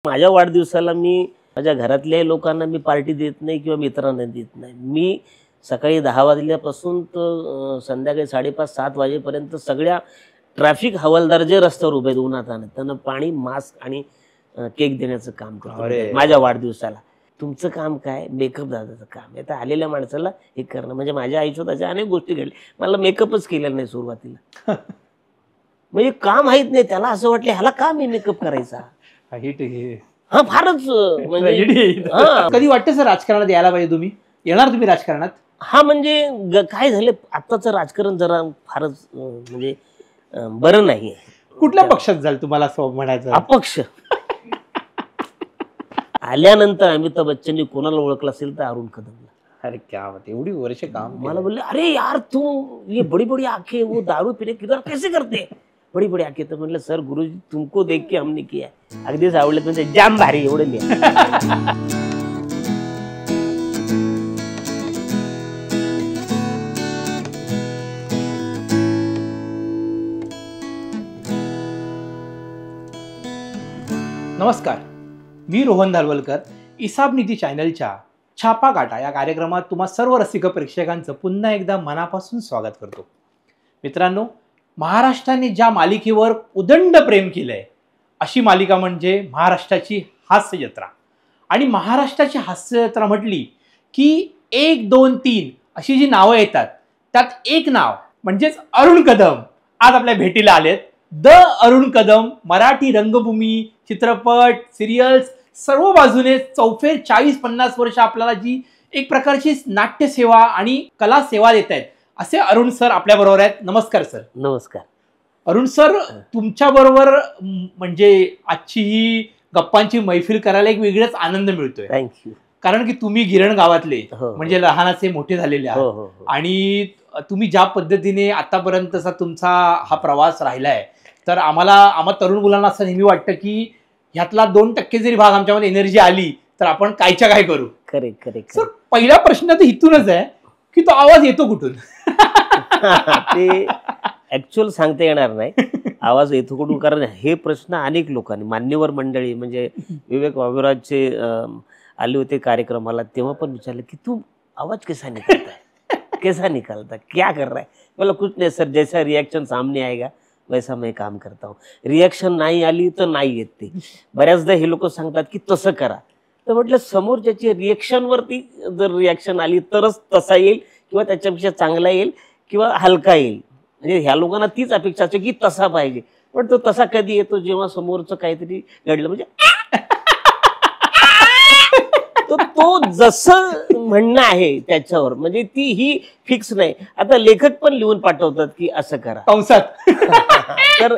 माझ्या वाढदिवसाला मी माझ्या घरातल्या लोकांना मी पार्टी देत नाही किंवा मित्रांना देत नाही। मी सकाळी 10 वाजल्यापासून तर संध्याकाळी 5:30-7 वाजेपर्यंत सगळ्या ट्रॅफिक हवालदार जे रस्त्यावर उभे आहेत उन्हात आणत त्यांना पाणी, मास्क आणि केक देण्याचं काम करतो माझ्या वाढदिवसाला। तुमचं काम काय? मेकअप दादाचं काम आहे। तर आलेल्या माणसाला हे करणं म्हणजे माझ्या आयुष्यात अशा अनेक गोष्टी घडल्या। मला मेकअपच केलेला नाही सुरुवातीला म्हणजे काम माहित नाही त्याला, असं वाटलं ह्याला का मी मेकअप करायचा। हा फारच म्हणजे कधी वाटतं सर राजकारणात यायला पाहिजे, तुम्ही येणार तुम्ही राजकारणात? हा म्हणजे काय झालं आत्ताचं राजकारण जरा फारच म्हणजे बरं नाही। कुठल्या पक्षात जाल तुम्हाला असं म्हणायचं? अपक्ष आल्यानंतर अमिताभ बच्चननी कोणाला ओळखलं असेल तर अरुण कदमला। अरे क्या बात, एवढी वर्ष काम मला बोलले अरे यार तू ये बड़ी बड़ी आंखें वो दारू पीने किधर कैसे करते बड़ी बड़ी आंखें। तर म्हटलं सर गुरुजी तुमको देख के हमने किया है। अगदीच आवडले म्हणजे जाम भारी एवढं लिहा। नमस्कार, मी रोहन धारवलकर। इसाब नीती चॅनलच्या छापा गाठा या कार्यक्रमात तुम्हा सर्व रसिक प्रेक्षकांचं पुन्हा एकदा मनापासून स्वागत करतो। मित्रांनो, महाराष्ट्राने ज्या मालिकेवर उदंड प्रेम केलंय अशी मालिका म्हणजे महाराष्ट्राची हास्य जत्रा। आणि महाराष्ट्राची हास्य जत्रा म्हटली की 1, 2, 3 अशी जी नावं येतात त्यात एक नाव म्हणजेच अरुण कदम आज आपल्या भेटीला आलेत। द अरुण कदम मराठी रंगभूमी, चित्रपट, सिरियल्स सर्व बाजूने चौफेर 40-50 वर्ष आपल्याला जी एक प्रकारची नाट्यसेवा आणि कला सेवा देत आहेत असे अरुण सर आपल्या बरोबर आहेत। नमस्कार सर। नमस्कार अरुण सर, तुमच्या बरोबर म्हणजे आजची ही गप्पांची मैफिल करायला एक वेगळाच आनंद मिळतोय। थँक्यू। कारण की तुम्ही गिरण गावातले म्हणजे लहानाचे मोठे झालेले आहात आणि तुम्ही ज्या पद्धतीने आतापर्यंतचा तुमचा हा प्रवास राहिलाय तर आम्हा तरुण मुलांना असं नेहमी वाटतं की ह्यातला 2% जरी भाग आमच्यामध्ये एनर्जी आली तर आपण कायच्या काय करू। करेक्ट सर, पहिला प्रश्न तर इथूनच आहे की तो आवाज येतो कुठून? ते ऍक्च्युअल सांगता येणार नाही आवाज येतो कुठून, कारण हे प्रश्न अनेक लोकांनी, मान्यवर मंडळी म्हणजे विवेक वाबेरावचे आले होते कार्यक्रमाला तेव्हा पण विचारलं की तू आवाज कैसा निकालता है, कैसा निकालता, क्या कर रहा है। बोला कुछ नहीं सर, जैसा रिएक्शन सामने आएगा वैसा मैं काम करता हूँ। रिएक्शन नाही आली तर नाही येत ते। बऱ्याचदा हे लोक सांगतात की तसं करा, तर म्हटलं समोरच्याची रिएक्शनवरती जर रिएक्शन आली तरच तसा येईल किंवा त्याच्यापेक्षा चांगला येईल किंवा हलका येईल। म्हणजे ह्या लोकांना तीच अपेक्षा असते की तसा पाहिजे, पण तो तसा कधी येतो जेव्हा समोरचं काहीतरी घडलं म्हणजे तो जसं म्हणणं आहे त्याच्यावर, म्हणजे ती ही फिक्स नाही। आता लेखक पण लिहून पाठवतात की असं करा कंसात तर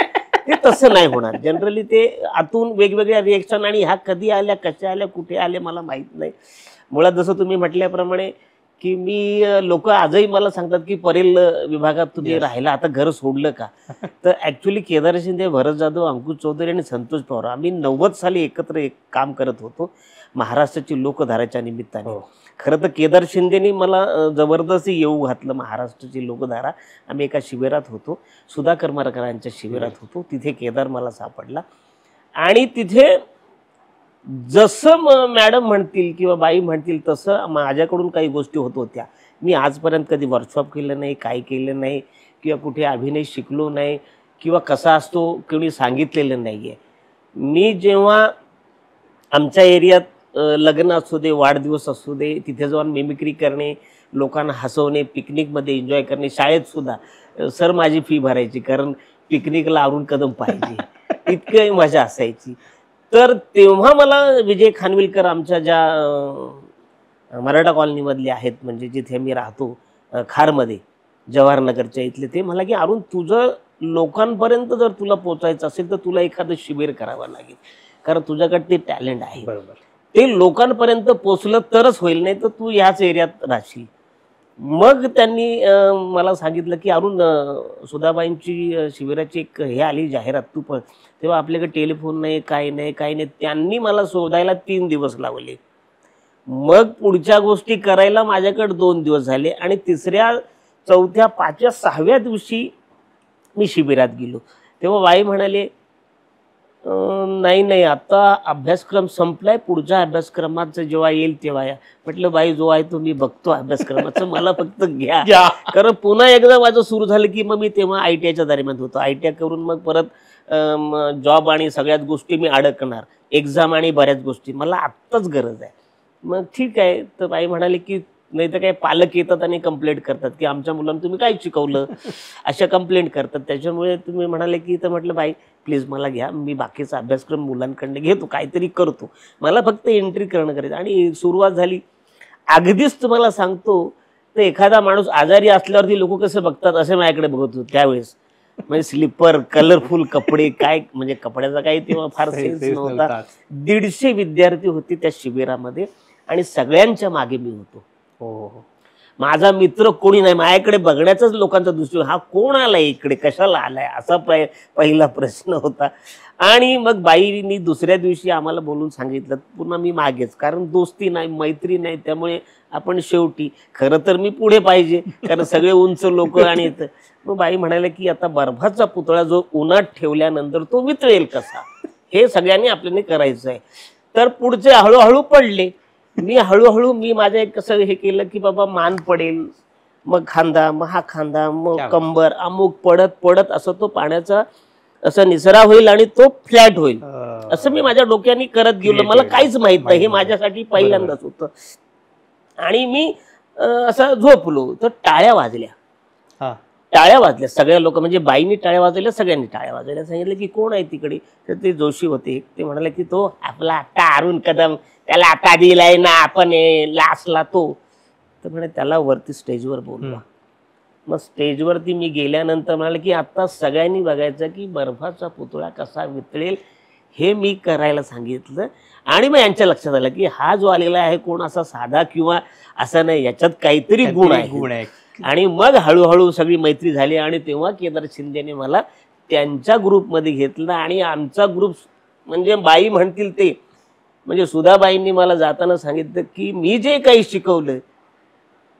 ते तसं नाही होणार। जनरली ते आतून वेगवेगळ्या रिएक्शन आणि ह्या कधी आल्या, कशा आल्या, कुठे आल्या मला माहित नाही। मुळात जसं तुम्ही म्हटल्याप्रमाणे की मी लोक आजही मला सांगतात की परेल विभागात तुम्ही राहिला, आता घर सोडलं का? तर ऍक्च्युली केदार शिंदे, भरत जाधव, अंकुश चौधरी आणि संतोष पवार आम्ही 90 साली एकत्र एक काम करत होतो महाराष्ट्राची लोकधाराच्या निमित्ताने। खरं तर केदार शिंदेनी मला जबरदस्ती येऊ घातलं महाराष्ट्राची लोकधारा। आम्ही एका शिबिरात होतो, सुधा करमरकरांच्या शिबिरात होतो, तिथे केदार मला सापडला आणि तिथे जसं मॅडम म्हणतील किंवा बाई म्हणतील तसं माझ्याकडून काही गोष्टी होत होत्या। मी आजपर्यंत कधी वर्कशॉप केलं नाही, काही केलं नाही किंवा कुठे अभिनय शिकलो नाही किंवा कसा असतो कोणी सांगितलेलं नाही आहे। मी जेव्हा आमच्या एरियात लग्न असू दे, वाढदिवस असू दे, तिथे जाऊन मिमिक्री करणे, लोकांना हसवणे, पिकनिकमध्ये एन्जॉय करणे, शाळेत सुद्धा सर माझी फी भरायची कारण पिकनिकला अरुण कदम पाहिजे, इतकी मजा असायची। तर तेव्हा मला विजय खानविलकर आमच्या ज्या मराठा कॉलनीमधले आहेत म्हणजे जिथे मी राहतो खारमध्ये जवाहरनगरच्या इथले, ते मला की अरुण तुझं लोकांपर्यंत जर तुला पोचायचं असेल तर तुला एखादं शिबिर करावं लागेल, कारण तुझ्याकडे ते टॅलेंट आहे। बरोबर, ते लोकांपर्यंत पोचलं तरच होईल, नाही तर तू ह्याच एरियात राहशील। मग त्यांनी मला सांगितलं की अरुण सुधाबाईंची शिबिराची एक हे आली जाहिरात, तू पण तेव्हा आपल्याकडे टेलिफोन नाही, काही नाही। त्यांनी मला शोधायला 3 दिवस लावले। मग पुढच्या गोष्टी करायला माझ्याकडे 2 दिवस झाले आणि तिसऱ्या, चौथ्या, 5व्या, 6व्या दिवशी मी शिबिरात गेलो तेव्हा बाई म्हणाले नाही नाही, आता अभ्यासक्रम संपलाय, पुढच्या अभ्यासक्रमाचं जेव्हा येईल तेव्हा या. म्हटलं बाई जो आहे तो मी बघतो अभ्यासक्रमाचं, मला फक्त घ्या. कारण पुन्हा एकदा माझं सुरू झालं की मग मी तेव्हा ITIच्या दरम्यान होतो. ITI करून मग परत जॉब आणि सगळ्याच गोष्टी मी अडकणार, एक्झाम आणि बऱ्याच गोष्टी, मला आत्ताच गरज आहे. मग ठीक आहे. तर बाई म्हणाले की नाही तर काय पालक येतात आणि कंप्लेंट करतात की आमच्या मुलांना तुम्ही काय शिकवलं, अशा कंप्लेंट करतात. त्याच्यामुळे तुम्ही म्हणाले की, तर म्हटलं बाई प्लीज मला घ्या, मी बाकीचा अभ्यासक्रम मुलांकडनं घेतो, काहीतरी करतो, मला फक्त एंट्री करणं करायचं. आणि सुरुवात झाली. अगदीच तुम्हाला सांगतो, तर एखादा माणूस आजारी असल्यावरती लोक कसं बघतात असे माझ्याकडे बघत होते त्यावेळेस. म्हणजे स्लीपर, कलरफुल कपडे, काय म्हणजे कपड्याचा काही तेव्हा फार सेन्स नव्हता. 150 विद्यार्थी होते त्या शिबिरामध्ये आणि सगळ्यांच्या मागे मी होतो. माझा मित्र कोणी नाही, माझ्याकडे बघण्याचाच लोकांचा दृष्टिकोन, हा कोण आलाय इकडे, कशाला आलाय, असा पहिला प्रश्न होता. आणि मग बाईंनी दुसऱ्या दिवशी आम्हाला बोलून सांगितलं, पुन्हा मी मागेच, कारण दोस्ती नाही, मैत्री नाही, त्यामुळे आपण शेवटी, खरं तर मी पुढे पाहिजे कारण सगळे उंच लोक. आणि मग बाई म्हणाले की आता बर्फाचा पुतळा जो उन्हात ठेवल्यानंतर तो वितळेल कसा, हे सगळ्यांनी आपल्याला करायचं आहे. तर पुढचे हळूहळू पडले. मी माझं एक कसं हे केलं की बाबा मान पडेल, मग खांदा, मग हा खांदा, मग कंबर, अमुक पडत पडत असं तो पाण्याचा असा निसरा होईल आणि तो फ्लॅट होईल, असं मी माझ्या डोक्याने करत गेलो. मला काहीच माहित नाही, हे माझ्यासाठी पहिल्यांदाच होतं. आणि मी असं झोपलो तर टाळ्या वाजल्या सगळ्या लोक, म्हणजे बाईंनी टाळ्या वाजवल्या, सगळ्यांनी टाळ्या वाजवल्या. सांगितलं की कोण आहे तिकडे, तर ते जोशी होते. ते म्हणाले की तो आपला आता अरुण कदम, त्याला आता दिलाय ना आपण लास्टला तो. तर म्हणे त्याला वरती स्टेजवर बोलवा. मग स्टेजवरती मी गेल्यानंतर म्हणाले की आता सगळ्यांनी बघायचं की बर्फाचा पुतळा कसा वितळेल हे मी करायला सांगितलं. आणि मग यांच्या लक्षात आलं की हा जो आलेला आहे कोण असा साधा किंवा असा नाही, याच्यात काहीतरी गुण आहे. आणि मग हळूहळू सगळी मैत्री झाली. आणि तेव्हा केदार शिंदेने मला त्यांच्या ग्रुपमध्ये घेतलं. आणि आमचा ग्रुप म्हणजे बाई म्हणतील ते, म्हणजे सुधाबाईंनी मला जाताना सांगितलं की मी जे काही शिकवलं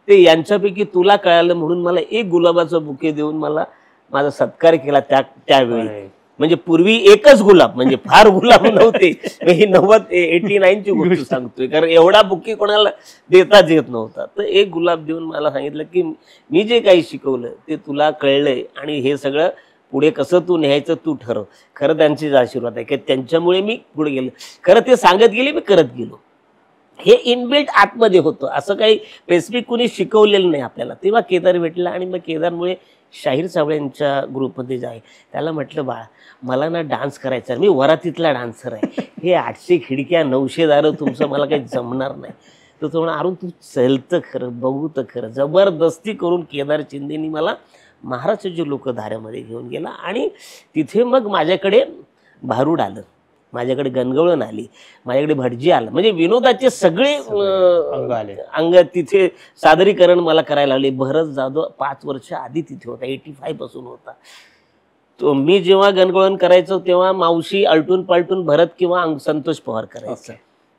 ते यांच्यापैकी तुला कळालं, म्हणून मला एक गुलाबाचं बुके देऊन मला माझा सत्कार केला त्यावेळी. म्हणजे पूर्वी एकच गुलाब, म्हणजे फार गुलाब नव्हते. ही 89ची गोष्ट सांगतोय, कारण एवढा बुके कोणाला देताच येत नव्हता. तर एक गुलाब देऊन मला सांगितलं की मी जे काही शिकवलं ते तुला कळलंय आणि हे सगळं पुढे कसं तू न्यायचं तू ठरव. खरं त्यांचेच आशीर्वाद आहे की त्यांच्यामुळे मी पुढे गेलो. खरं ते सांगत गेले, मी करत गेलो. हे इनबिल्ट आतमध्ये होतं, असं काही स्पेसिफिक कुणी शिकवलेलं नाही आपल्याला. तेव्हा केदार भेटला. आणि मग केदारमुळे शाहीर साबळेंच्या ग्रुपमध्ये जाय, त्याला म्हटलं बाळा मला ना डान्स करायचा, मी वरातीतला डान्सर आहे, हे 800 खिडक्या 900 दारं तुमचं मला काही जमणार नाही. तर तो म्हणा अरुण तू चलतं खरं, बघू तर खरं. जबरदस्ती करून केदार शिंदेनी मला महाराष्ट्राच्या लोकधाऱ्यामध्ये घेऊन गेला. आणि तिथे मग माझ्याकडे भारूड आलं, माझ्याकडे गणगवळण आली, माझ्याकडे भटजी आलं, म्हणजे विनोदाचे सगळे अंग तिथे सादरीकरण मला करायला लागले. भरत जाधव 5 वर्ष आधी तिथे होता, 85 पासून होता तो. मी जेव्हा गणगवळण करायचो तेव्हा मावशी आलटून पालटून भरत किंवा संतोष पवार करायचं.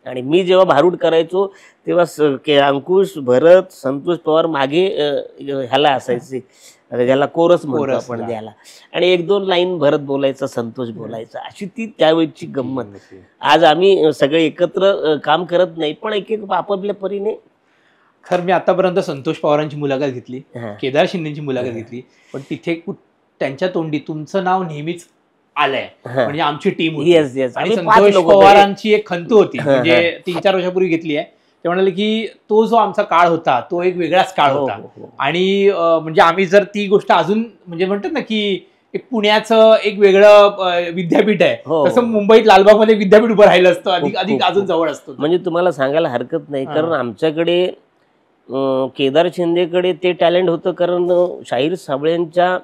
आणि मी जेव्हा भारूड करायचो तेव्हा अंकुश, भरत, संतोष पवार मागे ह्याला असायचे, ज्याला कोरस म्हणतो आपण द्यायला. आणि 1-2 लाईन भरत बोलायचा, संतोष बोलायचा, अशी ती त्यावेळची गंमत. आज आम्ही सगळे एकत्र काम करत नाही, पण एक एक आपापल्या परीने. खरं मी आतापर्यंत संतोष पवारांची मुलाखत घेतली, केदार शिंदेची मुलाखत घेतली, पण तिथे त्यांच्या तोंडी तुमचं नाव नेहमीच आलंय, म्हणजे आमची टीम होती. आणि संतोष पवारांची एक खंत होती, म्हणजे 3-4 वर्षापूर्वी घेतली आहे. ते म्हणाले की तो जो आमचा काळ होता तो एक वेगळाच काळ होता. आणि म्हणजे आम्ही जर ती गोष्ट अजून म्हणजे म्हणतात ना की एक पुण्याचं एक वेगळं विद्यापीठ आहे, तसं मुंबईत लालबागमध्ये विद्यापीठ उभं राहिलं असतं, अधिक अजून जवळ असतं. म्हणजे तुम्हाला सांगायला हरकत नाही, कारण आमच्याकडे केदार शिंदेकडे ते टॅलेंट होतं, कारण शाहीर साबळेंच्या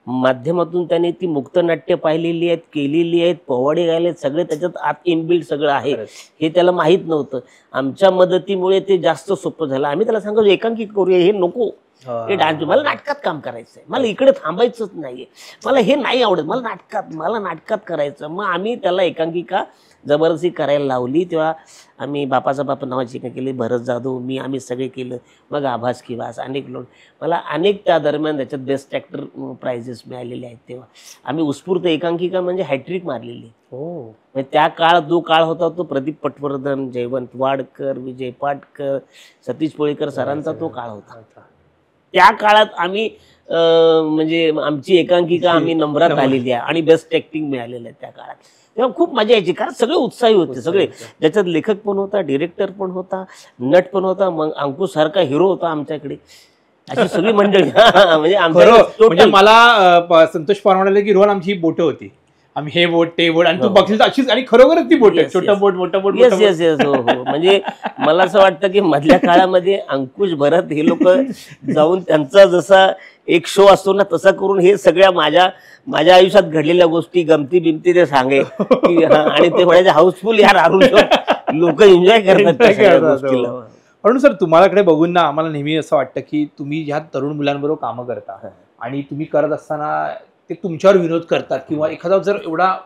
माध्यमातून त्यांनी ती मुक्तनाट्य पाहिलेली आहेत, केलेली आहेत, पोवाडे गायले, सगळे त्याच्यात आत इनबिल्ट सगळं आहे, हे त्याला माहीत नव्हतं. आमच्या मदतीमुळे ते जास्त सोपं झालं. आम्ही त्याला सांगायचो एकांकिक करूया, हे नको, हे डान्स मला नाटकात काम करायचंय, मला इकडे थांबायचंच नाहीये, मला हे नाही आवडत, मला नाटकात करायचं. मग आम्ही त्याला एकांकिका जबरदस्ती करायला लावली. तेव्हा आम्ही बापाचा बाप नावाची एका केली, भरत जाधव मी, आम्ही सगळे केलं. मग आभास किवास अनेक लोक, मला अनेक त्या दरम्यान त्याच्यात बेस्ट ॲक्टर प्राइजेस मिळालेले आहेत. तेव्हा आम्ही उत्स्फूर्त एकांकिका म्हणजे हॅट्रिक मारलेली. म्हणजे त्या काळात जो काळ होता तो प्रदीप पटवर्धन, जयवंत वाडकर, विजय पाटकर, सतीश पोळेकर सरांचा तो काळ होता. त्या काळात आम्ही म्हणजे आमची एकांकिका आम्ही नंबरात आलेली आहे आणि बेस्ट ॲक्टिंग मिळालेलं आहे त्या काळात. तेव्हा खूप मजा यायची, कारण सगळे उत्साही होते सगळे. ज्याच्यात लेखक पण होता, डिरेक्टर पण होता, नट पण होता, मग अंकुश सारखा हिरो होता आमच्याकडे, अशी सगळी मंडळी. म्हणजे मला संतोष पवार म्हणाले की रोहन आमची बोटं होती, आम्ही हे बोट ते बोट, आणि तू बघशील अशीच, आणि खरोखरच ती बोट, छोटं बोट मोठं बोट. येस येस येस, हो हो. म्हणजे मला असं वाटतं की मधल्या काळामध्ये अंकुश, भरत हे लोक जाऊन त्यांचा जसा एक शो असतो ना तसा करून हे सगळ्या माझ्या आयुष्यात घडलेल्या गोष्टी, गमती बिमती ते सांगे आणि ते म्हणायचे हाऊसफुल यार, अरुण लोक एन्जॉय करतात त्या सगळ्या गोष्टीला. म्हणून सर तुम्हालाकडे बघून ना आम्हाला नेहमी असं वाटतं की तुम्ही ह्या तरुण मुलांबरोबर कामं करता आणि तुम्ही करत असताना ते तुमच्यावर विनोद करतात, किंवा एखादा जर एवढा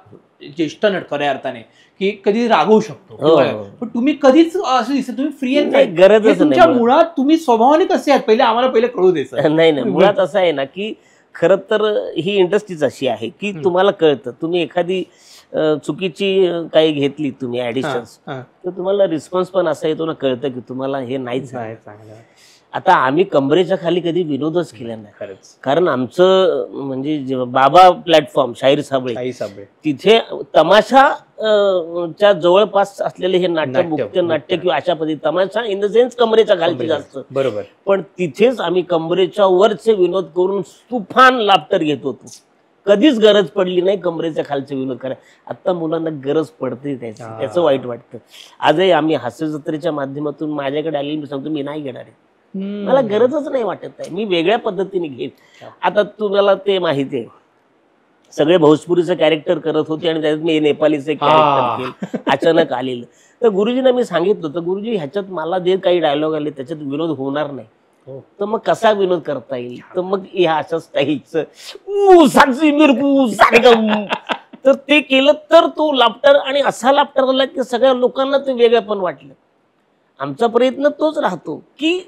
ज्येष्ठ नट खऱ्या अर्थाने की कधी रागवू शकतो, पण तुम्ही कधीच असं दिसत तुम्ही फ्री अँड फ्रँक, गरजच तुमच्या मुळात तुम्ही स्वभावाने कसे आहात पहिले आम्हाला कळू द्यायचं. नाही नाही, मुळात असं आहे ना की खरं तर ही इंडस्ट्रीच अशी आहे की तुम्हाला कळतं, तुम्ही एखादी चुकीची काही घेतली तुम्ही ऍडिशन्स, तर तुम्हाला रिस्पॉन्स पण असा येतो ना, कळतं की तुम्हाला हे नाहीच आहे. आता आम्ही कमरेच्या खाली कधी विनोदच केला नाही, कारण आमचं म्हणजे बाबा प्लॅटफॉर्म शाहीर साबळे, तिथे तमाशा च्या जवळपास असलेले हे नाट्य नाट्य किंवा अशा पद्धती, तमाशा इन द सेन्स कमरेच्या खालची जास्त, बरोबर, पण तिथेच आम्ही कमरेच्या वरचे विनोद करून तुफान लाफ्टर घेत होतो. कधीच गरज पडली नाही कमरेच्या खालचे विनोद करायला. आता मुलांना गरज पडते त्याचं वाईट वाटतं. आजही आम्ही हास्य जत्रेच्या माध्यमातून माझ्याकडे आलेली मी सांगतो मी नाही घेणार आहे, मला गरजच नाही वाटत आहे, मी वेगळ्या पद्धतीने घेईन. आता तुम्हाला ते माहिती आहे, सगळे भोजपुरीचं कॅरेक्टर करत होते आणि त्याच्यात मी नेपालीचं कॅरेक्टर केलं, अचानक आलेलं. तर गुरुजींना मी सांगितलं होतं, गुरुजी ह्याच्यात मला जे काही डायलॉग आले त्याच्यात विनोद होणार नाही, तर मग कसा विनोद करता येईल, तर मग ह्या अशा स्टाईलचं तर ते केलं, तर तो लाफ्टर आणि असा लाफ्टर आला की सगळ्या लोकांना ते वेगळं पण वाटलं. आमचा प्रयत्न तोच राहतो की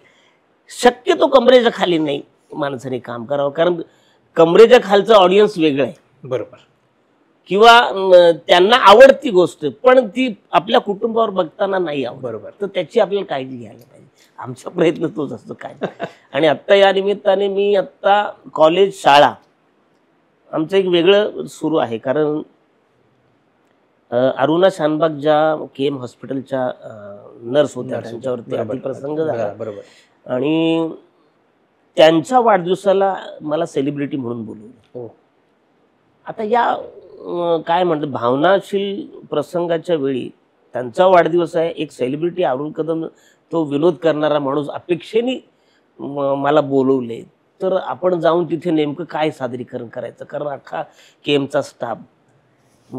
शक्यतो कमरेच्या खाली नाही माणसाने काम करावं, कारण कमरेच्या खालचं ऑडियन्स वेगळं आहे, बरोबर, किंवा त्यांना आवडती गोष्ट पण ती आपल्या कुटुंबावर बघताना नाही आवडत, बरोबर, तर त्याची आपल्याला काळजी घ्यायला पाहिजे. आमचा प्रयत्न तोच असतो काय. आणि आत्ता या निमित्ताने मी आत्ता कॉलेज शाळा आमचं एक वेगळं सुरू आहे, कारण अरुणा शानबाग ज्या केम हॉस्पिटलच्या नर्स होत्या त्यांच्यावरती अतिप्रसंग झाला, बरोबर, आणि त्यांच्या वाढदिवसाला मला सेलिब्रिटी म्हणून बोलवलं. आता या काय म्हणतात भावनाशील प्रसंगाच्या वेळी त्यांचा वाढदिवस आहे, एक सेलिब्रिटी अरुण कदम तो विनोद करणारा माणूस अपेक्षेने मला बोलवले, तर आपण जाऊन तिथे नेमकं काय सादरीकरण करायचं, कारण अख्खा केमचा स्टाफ,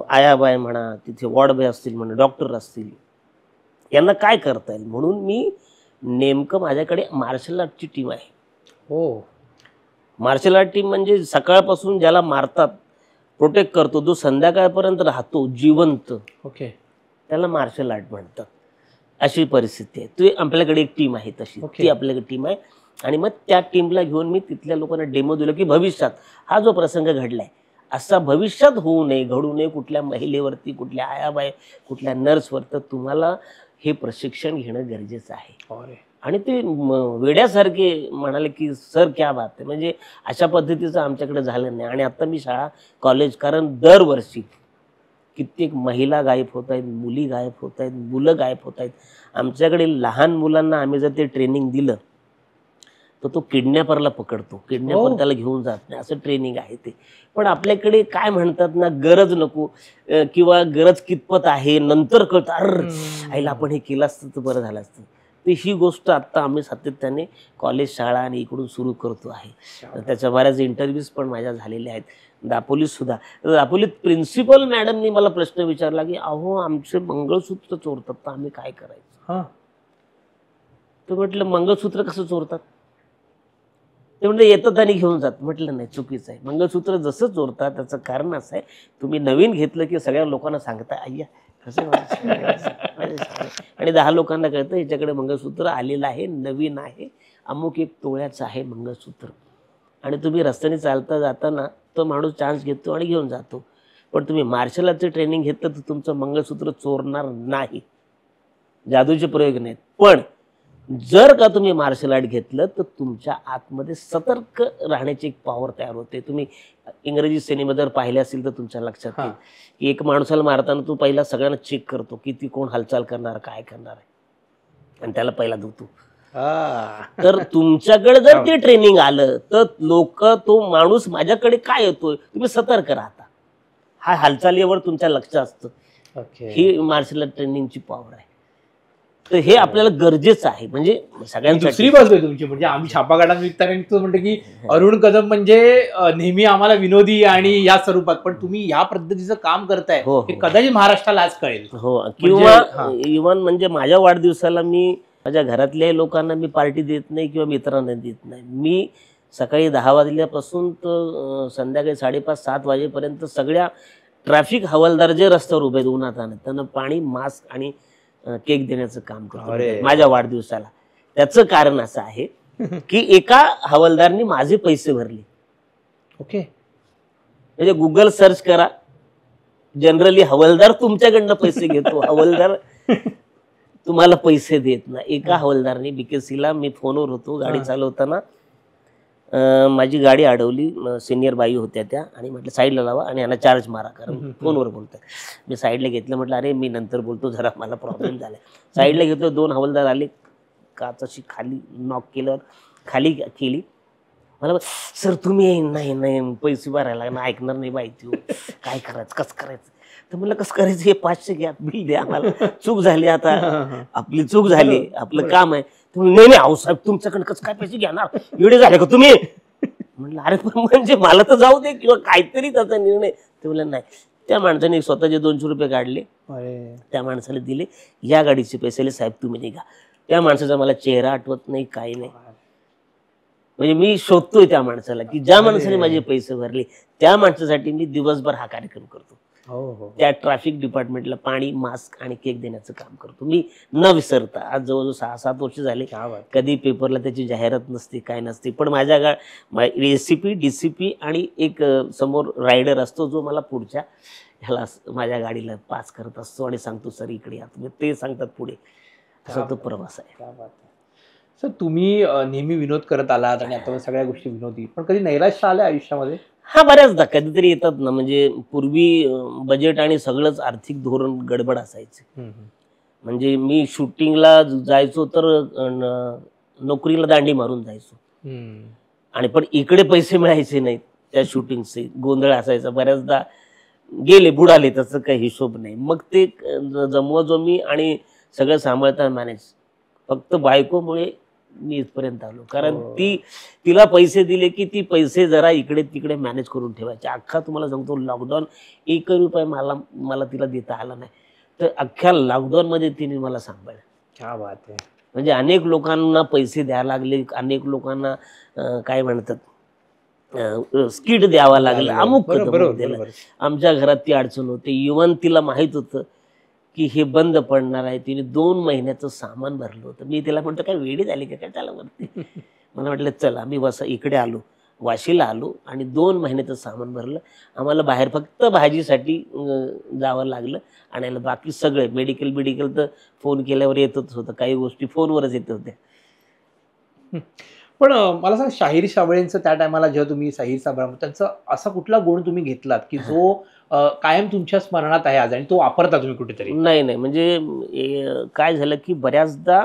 आयाबाई म्हणा, तिथे वॉर्डबॉय असतील म्हणा, डॉक्टर असतील, यांना काय करता येईल, म्हणून मी नेमकं माझ्याकडे मार्शल आर्टची टीम आहे. मार्शल आर्ट टीम म्हणजे सकाळपासून ज्याला मारतात, प्रोटेक्ट करतो, जो संध्याकाळपर्यंत राहतो जिवंत, त्याला मार्शल आर्ट म्हणतात. अशी परिस्थिती आहे. ती आपल्याकडे एक टीम आहे, तशी ती आपल्याकडे टीम आहे. आणि मग त्या टीमला घेऊन मी तिथल्या लोकांना डेमो दिलं की भविष्यात हा जो प्रसंग घडलाय असा भविष्यात होऊ नये, घडू नये, कुठल्या महिलेवरती, कुठल्या आयाबाई, कुठल्या नर्सवर, तर तुम्हाला हे प्रशिक्षण घेणं गरजेचं आहे. आणि ते वेड्यासारखे म्हणाले की सर क्या बात आहे, म्हणजे अशा पद्धतीचं आमच्याकडे झालं नाही. आणि आता मी शाळा कॉलेज, कारण दरवर्षी कित्येक महिला गायब होत आहेत, मुली गायब होत आहेत, मुलं गायब होत आहेत. आमच्याकडे लहान मुलांना आम्ही जर ते ट्रेनिंग दिलं तर तो किडनॅपरला पकडतो, किडनॅपर त्याला घेऊन जात नाही, असं ट्रेनिंग आहे ते. पण आपल्याकडे काय म्हणतात ना, गरज नको, किंवा गरज कितपत आहे नंतर कळतं, अरे आईला आपण हे केलं असतं तर बरं झालं असतं. तर ही गोष्ट आत्ता आम्ही सातत्याने कॉलेज शाळा आणि इकडून सुरू करतो आहे. त्याच्या बऱ्याच इंटरव्ह्यूज पण माझ्या झालेल्या आहेत. दापोलीत सुद्धा, दापोलीत प्रिन्सिपल मॅडमनी मला प्रश्न विचारला की अहो आमचे मंगळसूत्र चोरतात, तर आम्ही काय करायचं. तर म्हटलं मंगळसूत्र कसं चोरतात, ते म्हणजे येतात आणि घेऊन जात. म्हटलं नाही, चुकीचं आहे. मंगळसूत्र जसं चोरतात त्याचं कारण असं आहे, तुम्ही नवीन घेतलं की सगळ्या लोकांना सांगता, अय्या कसं आणि 10 लोकांना कळतं याच्याकडे मंगळसूत्र आलेलं आहे, नवीन आहे, अमुक 1 तोळ्याचं आहे मंगळसूत्र. आणि तुम्ही रस्त्याने चालता जाताना तो माणूस चान्स घेतो आणि घेऊन जातो. पण तुम्ही मार्शल आर्टचं ट्रेनिंग घेतलं तर तुमचं मंगळसूत्र चोरणार नाही. जादूचे प्रयोग नाहीत. पण जर का तुम्ही मार्शल आर्ट घेतलं तर तुमच्या आतमध्ये सतर्क राहण्याची एक पॉवर तयार होते. तुम्ही इंग्रजी सिनेमा जर पाहिले असतील तर तुमच्या लक्षात येईल की एक माणसाला मारताना तू पहिला सगळ्यांना चेक करतो की ती कोण हालचाल करणार, काय करणार आहे, आणि त्याला पहिला धुतो. तर तुमच्याकडे जर ते ट्रेनिंग आलं तर लोक, तो माणूस माझ्याकडे काय येतोय, तुम्ही सतर्क राहता. हा हालचालीवर तुमच्या लक्ष असतं. ही मार्शल आर्ट ट्रेनिंगची पॉवर आहे. तर हे आपल्याला गरजेचं आहे. म्हणजे सगळ्यांची दुसरी बाजू आहे तुमची, म्हणजे आम्ही छापा काढा निमित्ताने म्हणतो की अरुण कदम म्हणजे नेहमी आम्हाला विनोदी आणि या स्वरूपात, पण तुम्ही या पद्धतीचं काम करताय हे कदाचित महाराष्ट्राला आज कळेल. हो, किंवा इव्हन म्हणजे माझ्या वाढदिवसाला मी माझ्या घरातल्या लोकांना मी पार्टी देत नाही किंवा मित्रांना देत नाही. मी सकाळी 10 वाजल्यापासून तर संध्याकाळी 5:30-7 वाजेपर्यंत सगळ्या ट्रॅफिक हवालदार जे रस्त्यावर उभे आहेत उन्हात आणत त्यांना पाणी, मास्क आणि केक देण्याचं काम करतो माझ्या वाढदिवसाला. त्याचं कारण असं आहे की एका हवालदारनी माझे पैसे भरले. ओके, म्हणजे गुगल सर्च करा, जनरली हवालदार तुमच्याकडनं पैसे घेतो, हवालदार तुम्हाला पैसे देत नाही. एका हवालदारने बीकेसीला, मी फोनवर होतो गाडी चालवताना, माझी गाडी अडवली. सिनियर बाई होत्या त्या, आणि म्हटलं साईडला लावा आणि यांना चार्ज मारा, कारण फोनवर बोलतात. मी साईडला घेतलं, म्हटलं अरे मी नंतर बोलतो, जरा मला प्रॉब्लेम झाला. साईडला घेतलं, 2 हवालदार आले, काचाशी खाली नॉक केल्यावर खाली केली. मला सर तुम्ही नाही पैसे भरायला लागणार, ऐकणार नाही बाई, तू काय करायचं, कसं करायचं. तर म्हणलं कसं करायचं, हे 500 घ्या, बिल द्या, मला चूक झाली, आता आपली चूक झाली, आपलं काम आहे. नाही आहो साहेब, तुमच्याकडे कसं काय पैसे घेणार, एवढे झाले का तुम्ही. म्हणलं अरे पण म्हणजे मला तर जाऊ दे, किंवा काहीतरी त्याचा निर्णय. ते म्हणलं नाही. त्या माणसाने स्वतःचे 200 रुपये काढले, त्या माणसाला दिले, या गाडीचे पैसे साहेब तुम्ही निघा. त्या माणसाचा मला चेहरा आठवत नाही, काही नाही. म्हणजे मी शोधतोय त्या माणसाला की ज्या माणसाने माझे पैसे भरले, त्या माणसासाठी मी दिवसभर हा कार्यक्रम करतो. त्या ट्रॅफिक डिपार्टमेंटला पाणी, मास्क आणि केक देण्याचं काम करतो मी न विसरता. आज जवळजवळ 6-7 वर्ष झाले. कधी पेपरला त्याची जाहिरात नसते, काय नसते, पण माझ्या एसीपी, डीसीपी आणि एक समोर रायडर असतो जो मला पुढच्या ह्याला माझ्या गाडीला पास करत असतो आणि सांगतो सर इकडे या, तुम्ही ते सांगतात पुढे. असा तो प्रवास आहे. सर तुम्ही नेहमी विनोद करत आलात आणि आता सगळ्या गोष्टी विनोदी, पण कधी नैराश्य आलं आयुष्यामध्ये? हा, बऱ्याचदा कधीतरी येतात ना. म्हणजे पूर्वी बजेट आणि सगळंच आर्थिक धोरण गडबड असायचे. म्हणजे मी शूटिंगला जायचो तर नोकरीला दांडी मारून जायचो, आणि पण इकडे पैसे मिळायचे नाहीत. त्या शूटिंगचे गोंधळ असायचा, बऱ्याचदा गेले, बुडाले, त्याचा काही हिशोब नाही. मग ते जमवा मी आणि सगळं सांभाळता मॅनेज. फक्त बायकोमुळे मी इथपर्यंत आलो, कारण तिला पैसे दिले की ती पैसे जरा इकडे तिकडे मॅनेज करून ठेवायचे. अख्खा तुम्हाला सांगतो लॉकडाऊन 1 रुपया मला तिला देता आला नाही, तर अख्ख्या लॉकडाऊन मध्ये तिने मला सांभाळलं. क्या बात आहे. म्हणजे अनेक लोकांना पैसे द्यायला लागले, अनेक लोकांना काय म्हणतात स्किट द्यावा लागला, अमुक दिलं. आमच्या घरात ती अडचण होती. इव्हन तिला माहित होतं की हे बंद पडणार आहे. तिने 2 महिन्याचं सामान भरलं होतं. मी तिला म्हणतो काय वेळी झाली का काय त्याला वरती. मला म्हटलं चला, आम्ही इकडे आलो, वाशीला आलो आणि 2 महिन्याचं सामान भरलं. आम्हाला बाहेर फक्त भाजीसाठी जावं लागलं आणायला. बाकी सगळे मेडिकल तर फोन केल्यावर येतच होतं, काही गोष्टी फोनवरच येत होत्या. पण मला सांग, शाहीर साबळेंचं त्या टायमाला जेव्हा तुम्ही शाहीर साबळे, त्यांचा असा कुठला गुण तुम्ही घेतलात की जो कायम तुमच्या स्मरणात आहे आज आणि तो वापरता तुम्ही कुठेतरी? नाही, म्हणजे काय झालं की बऱ्याचदा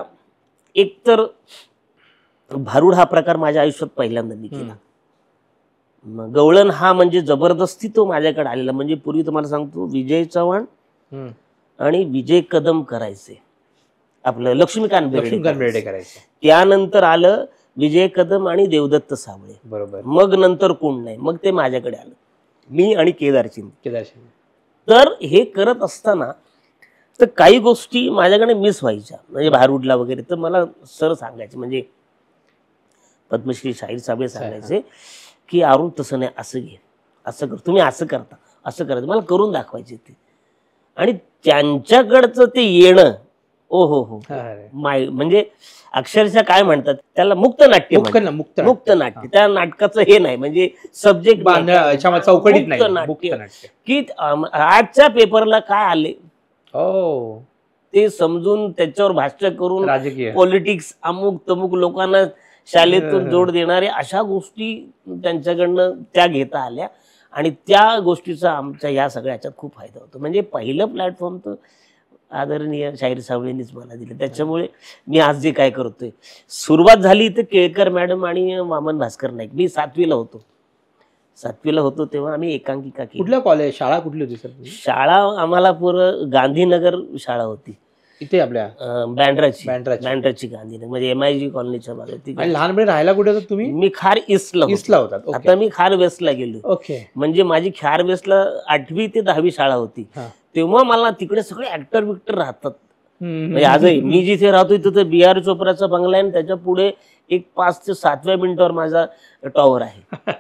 एक तर भारूड हा प्रकार माझ्या आयुष्यात पहिल्यांदा मी केला. गवळण हा म्हणजे जबरदस्ती तो माझ्याकडे आलेला. म्हणजे पूर्वी तुम्हाला सांगतो विजय चव्हाण आणि विजय कदम करायचे, आपलं लक्ष्मीकांत बेर्डे करायचे. त्यानंतर आलं विजय कदम आणि देवदत्त साबळे, बरोबर. मग नंतर कोण नाही, मग ते माझ्याकडे आलं, मी आणि केदार शिंदे. तर हे करत असताना तर काही गोष्टी माझ्याकडे मिस व्हायच्या, म्हणजे भारूडला वगैरे. तर मला सर सांगायचे, म्हणजे पद्मश्री शाहीर साहेब सांगायचे की अरुण तसं नाही, असं घे, असं कर, तुम्ही असं करता, असं करायचं, मला करून दाखवायचे ते. आणि त्यांच्याकडचं ते येणं ओ हो हो म्हणजे अक्षरशः काय म्हणतात त्याला, मुक्त नाट्य, मुक्त नाट्य. त्या नाटकाचं हे नाही म्हणजे सब्जेक्ट चौकटीत नाट्य की आजच्या पेपरला काय आले ते समजून त्याच्यावर भाष्य करून पॉलिटिक्स अमुक तमुक लोकांना शाळेतून जोड देणारे अशा गोष्टी त्यांच्याकडनं त्या घेता आल्या. आणि त्या गोष्टीचा आमच्या या सगळ्याच्यात खूप फायदा होतो. म्हणजे पहिलं प्लॅटफॉर्म तर आदरणीय शाहीर सावळेंनीच मला दिलं. त्याच्यामुळे मी आज जे काय करतोय, सुरुवात झाली तर केळकर मॅडम आणि वामन भास्कर नाईक. मी 7वीला होतो तेव्हा आम्ही एकांकिका केली. कुठल्या कॉलेज, शाळा कुठली होती सर? शाळा आम्हाला पूर्ण गांधीनगर शाळा होती इथे आपल्या बँड्राची गांधीनगर, म्हणजे MIG कॉलनीच्या बाजूला. लहानपणी राहायला कुठे होता तुम्ही? मी खार ईस्टला होता. आता मी खार वेस्टला गेलो. ओके. म्हणजे माझी खार वेस्टला 8वी ते 10वी शाळा होती. तेव्हा मला तिकडे सगळे ऍक्टर बिक्टर राहतात. म्हणजे आजही मी जिथे राहतोय तिथे BR चोप्राचा बंगला आहे, त्याच्या पुढे एक 5 ते 7व्या मिनिटावर माझा टॉवर आहे.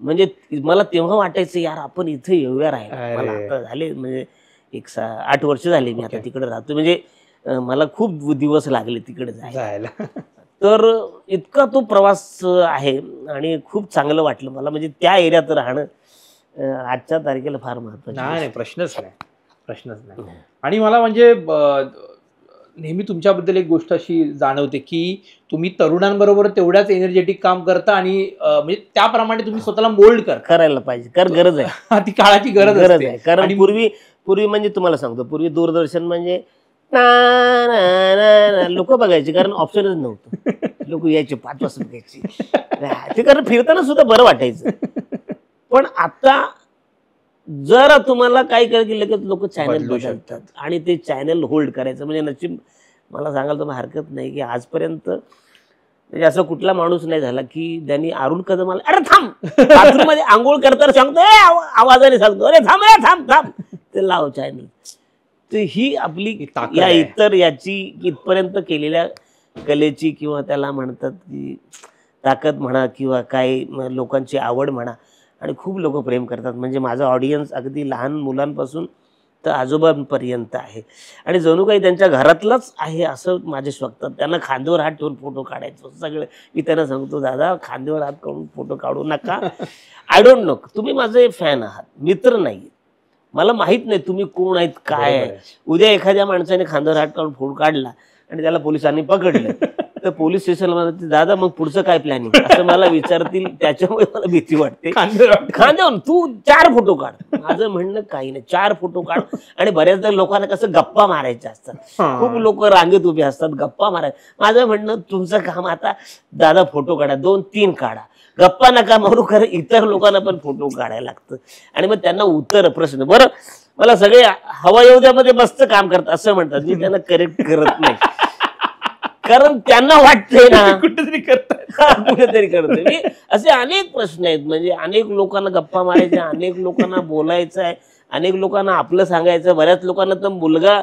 म्हणजे मला तेव्हा वाटायचं यार आपण इथे येऊया राहायला. मला आता झाले म्हणजे 8 वर्ष झाले मी आता तिकडे राहतो. म्हणजे मला खूप दिवस लागले तिकडे जायला. तर इतका तो प्रवास आहे आणि खूप चांगलं वाटलं मला. म्हणजे त्या एरियात राहणं आजच्या तारखेला फार महत्त्वाचं नाही. प्रश्नच नाही. आणि मला म्हणजे नेहमी तुमच्याबद्दल एक गोष्ट अशी जाणवते की तुम्ही तरुणांबरोबर तेवढ्याच एनर्जेटिक काम करता आणि म्हणजे त्याप्रमाणे तुम्ही स्वतःला मोल्ड करायला पाहिजे. कारण गरज आहे, ती काळाची गरज आहे. कारण पूर्वी म्हणजे तुम्हाला सांगतो, पूर्वी दूरदर्शन म्हणजे लोक बघायचे, कारण ऑप्शनच नव्हतं. लोक यायचे 5 वाजता बघायचे ते, कारण फिरताना सुद्धा बरं वाटायचं. पण आता जर तुम्हाला काय करायचं लगेच लोक चॅनल बदलतात आणि ते चॅनल होल्ड करायचं. म्हणजे नशीब मला सांगायला तुम्हाला हरकत नाही की आजपर्यंत म्हणजे असं कुठला माणूस नाही झाला की त्यांनी अरुण कदमाला अरे थांब, बाथरूममध्ये आंघोळ करताना सांगतो आवाजाने सांगतो अरे थांब थांब थांब, ते लाव चॅनल. तर ही आपली या इतर याची इथपर्यंत केलेल्या कलेची किंवा त्याला म्हणतात की ताकद म्हणा किंवा काही लोकांची आवड म्हणा, आणि खूप लोक प्रेम करतात. म्हणजे माझा ऑडियन्स अगदी लहान मुलांपासून तर आजोबांपर्यंत आहे आणि जणू काही त्यांच्या घरातलंच आहे असं माझे बघतात. त्यांना खांद्यावर हात ठेवून फोटो काढायचं सगळं. मी त्यांना सांगतो दादा खांद्यावर हात काढून फोटो काढू नका. आय डोंट नो, तुम्ही माझे फॅन आहात, मित्र नाही. मला माहित नाही तुम्ही कोण आहेत काय आहे. उद्या एखाद्या माणसाने खांद्यावर हात काढून फोटो काढला आणि त्याला पोलिसांनी पकडलं तर पोलीस स्टेशनला म्हणतात दादा मग पुढचं काय प्लॅनिंग असं मला विचारतील. त्याच्यामुळे मला भीती वाटते. खांद्यावर तू 4 फोटो काढ. माझं म्हणणं काही नाही, 4 फोटो काढ. आणि बऱ्याचदा लोकांना कसं गप्पा मारायच्या असतात, खूप लोक रांगेत उभे असतात गप्पा मारायला. माझं म्हणणं तुमचं काम आता दादा फोटो काढा, 2-3 काढा, गप्पा नका मारू. खरं इतर लोकांना पण फोटो काढायला लागतं आणि मग त्यांना उत्तर प्रश्न. बरं मला सगळे हवायोद्यामध्ये मस्त काम करतात असं म्हणतात, मी त्यांना करेक्ट करत नाही. कारण त्यांना वाटतंय ना कुठेतरी करतोय मी. असे अनेक प्रश्न आहेत. म्हणजे अनेक लोकांना गप्पा मारायच्या, अनेक लोकांना बोलायचं आहे, अनेक लोकांना आपलं सांगायचं. बऱ्याच लोकांना तर मुलगा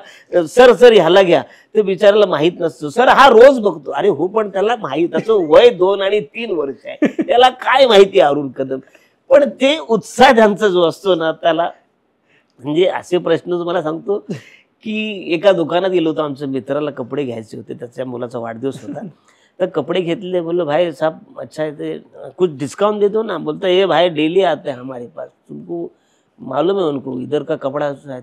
सर ह्याला घ्या, ते बिचारायला माहित नसतो. सर हा रोज बघतो. अरे हो पण त्याला माहित, त्याचं वय 2 आणि 3 वर्ष आहे, त्याला काय माहिती अरुण कदम. पण ते उत्साह त्यांचा जो असतो ना त्याला, म्हणजे असे प्रश्न तुम्हाला सांगतो की एका दुकानात गेलो होतो, आमच्या मित्राला कपडे घ्यायचे होते, त्याच्या मुलाचा वाढदिवस होता. तर कपडे घेतले. बोलो भाई साहब अच्छा है तो कुछ डिस्काउंट दे दो ना. बोलता ये भाई डेली आते हैं हमारे पास, तुमको मालूम है उनको इधर का कपडा है.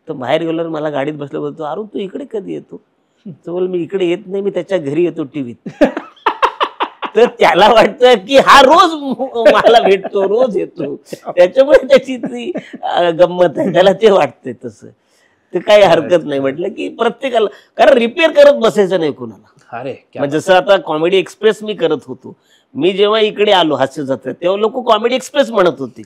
तर बाहेर गेल्यावर मला गाडीत बसलं. बोलतो अरुण तू इकडे कधी येतो? तो बोल मी इकडे येत नाही, मी त्याच्या घरी येतो टीव्हीत. तर त्याला वाटतं की हा रोज मला भेटतो, रोज येतो, त्याच्यामुळे त्याची ती गंमत आहे, त्याला ते वाटतंय तसं. ते काही हरकत नाही. म्हटलं की प्रत्येकाला, कारण रिपेअर करत बसायचं नाही कोणाला. म्हणजे जसं आता कॉमेडी एक्सप्रेस मी करत होतो, मी जेव्हा इकडे आलो हास्य जत्रेत तेव्हा लोक कॉमेडी एक्सप्रेस म्हणत होते.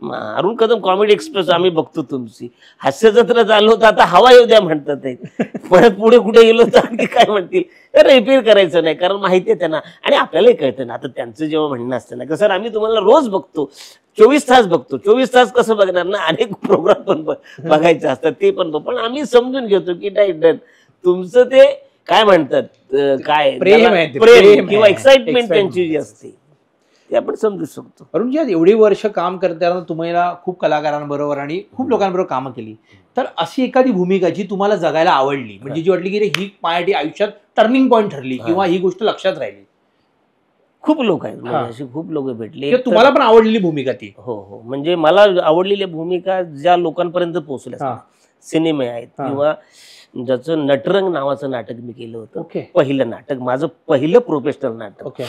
अरुण कदम कॉमेडी एक्सप्रेस आम्ही बघतो तुमची. हास्य जत्रेत आलो तर आता हवा येऊ द्या म्हणतात. परत पुढे कुठे गेलो तर आणखी काय म्हणतील, रिपेअर करायचं नाही, कारण माहिती आहे त्यांना आणि आपल्यालाही कळतं ना. आता त्यांचं जेव्हा म्हणणं असतं ना की सर आम्ही तुम्हाला रोज बघतो, 24 तास बघतो. 24 तास कसं बघणार ना, अनेक प्रोग्राम पण बघायचे असतात, ते पण. पण आम्ही समजून घेतो की नाही डन तुमचं ते काय म्हणतात काय प्रेम त्याला आहे ते, प्रेम प्रेम किंवा आहे. Excitement Excitement. त्यांची जी असते ते आपण समजू शकतो. अरुण जी, आज एवढी वर्ष काम करताना तुम्हाला खूप कलाकारांबरोबर आणि खूप लोकांबरोबर कामं केली, तर अशी एखादी भूमिका जी तुम्हाला जगायला आवडली, म्हणजे जी वाटली की रे ही माझ्यासाठी आयुष्यात टर्निंग पॉईंट ठरली किंवा ही गोष्ट लक्षात राहिली, खूप लोक आहेत हा. म्हणजे अशी खूप लोक भेटले. किंवा तुम्हाला पण आवडलेली भूमिका ती? हो हो, म्हणजे मला आवडलेल्या भूमिका ज्या लोकांपर्यंत पोहोचल्या, हा. सिनेमे आहेत हा. किंवा ज्याचं नटरंग नावाचं नाटक मी केलं होतं. ओके पहिलं नाटक, माझं पहिलं प्रोफेशनल नाटक. ओके.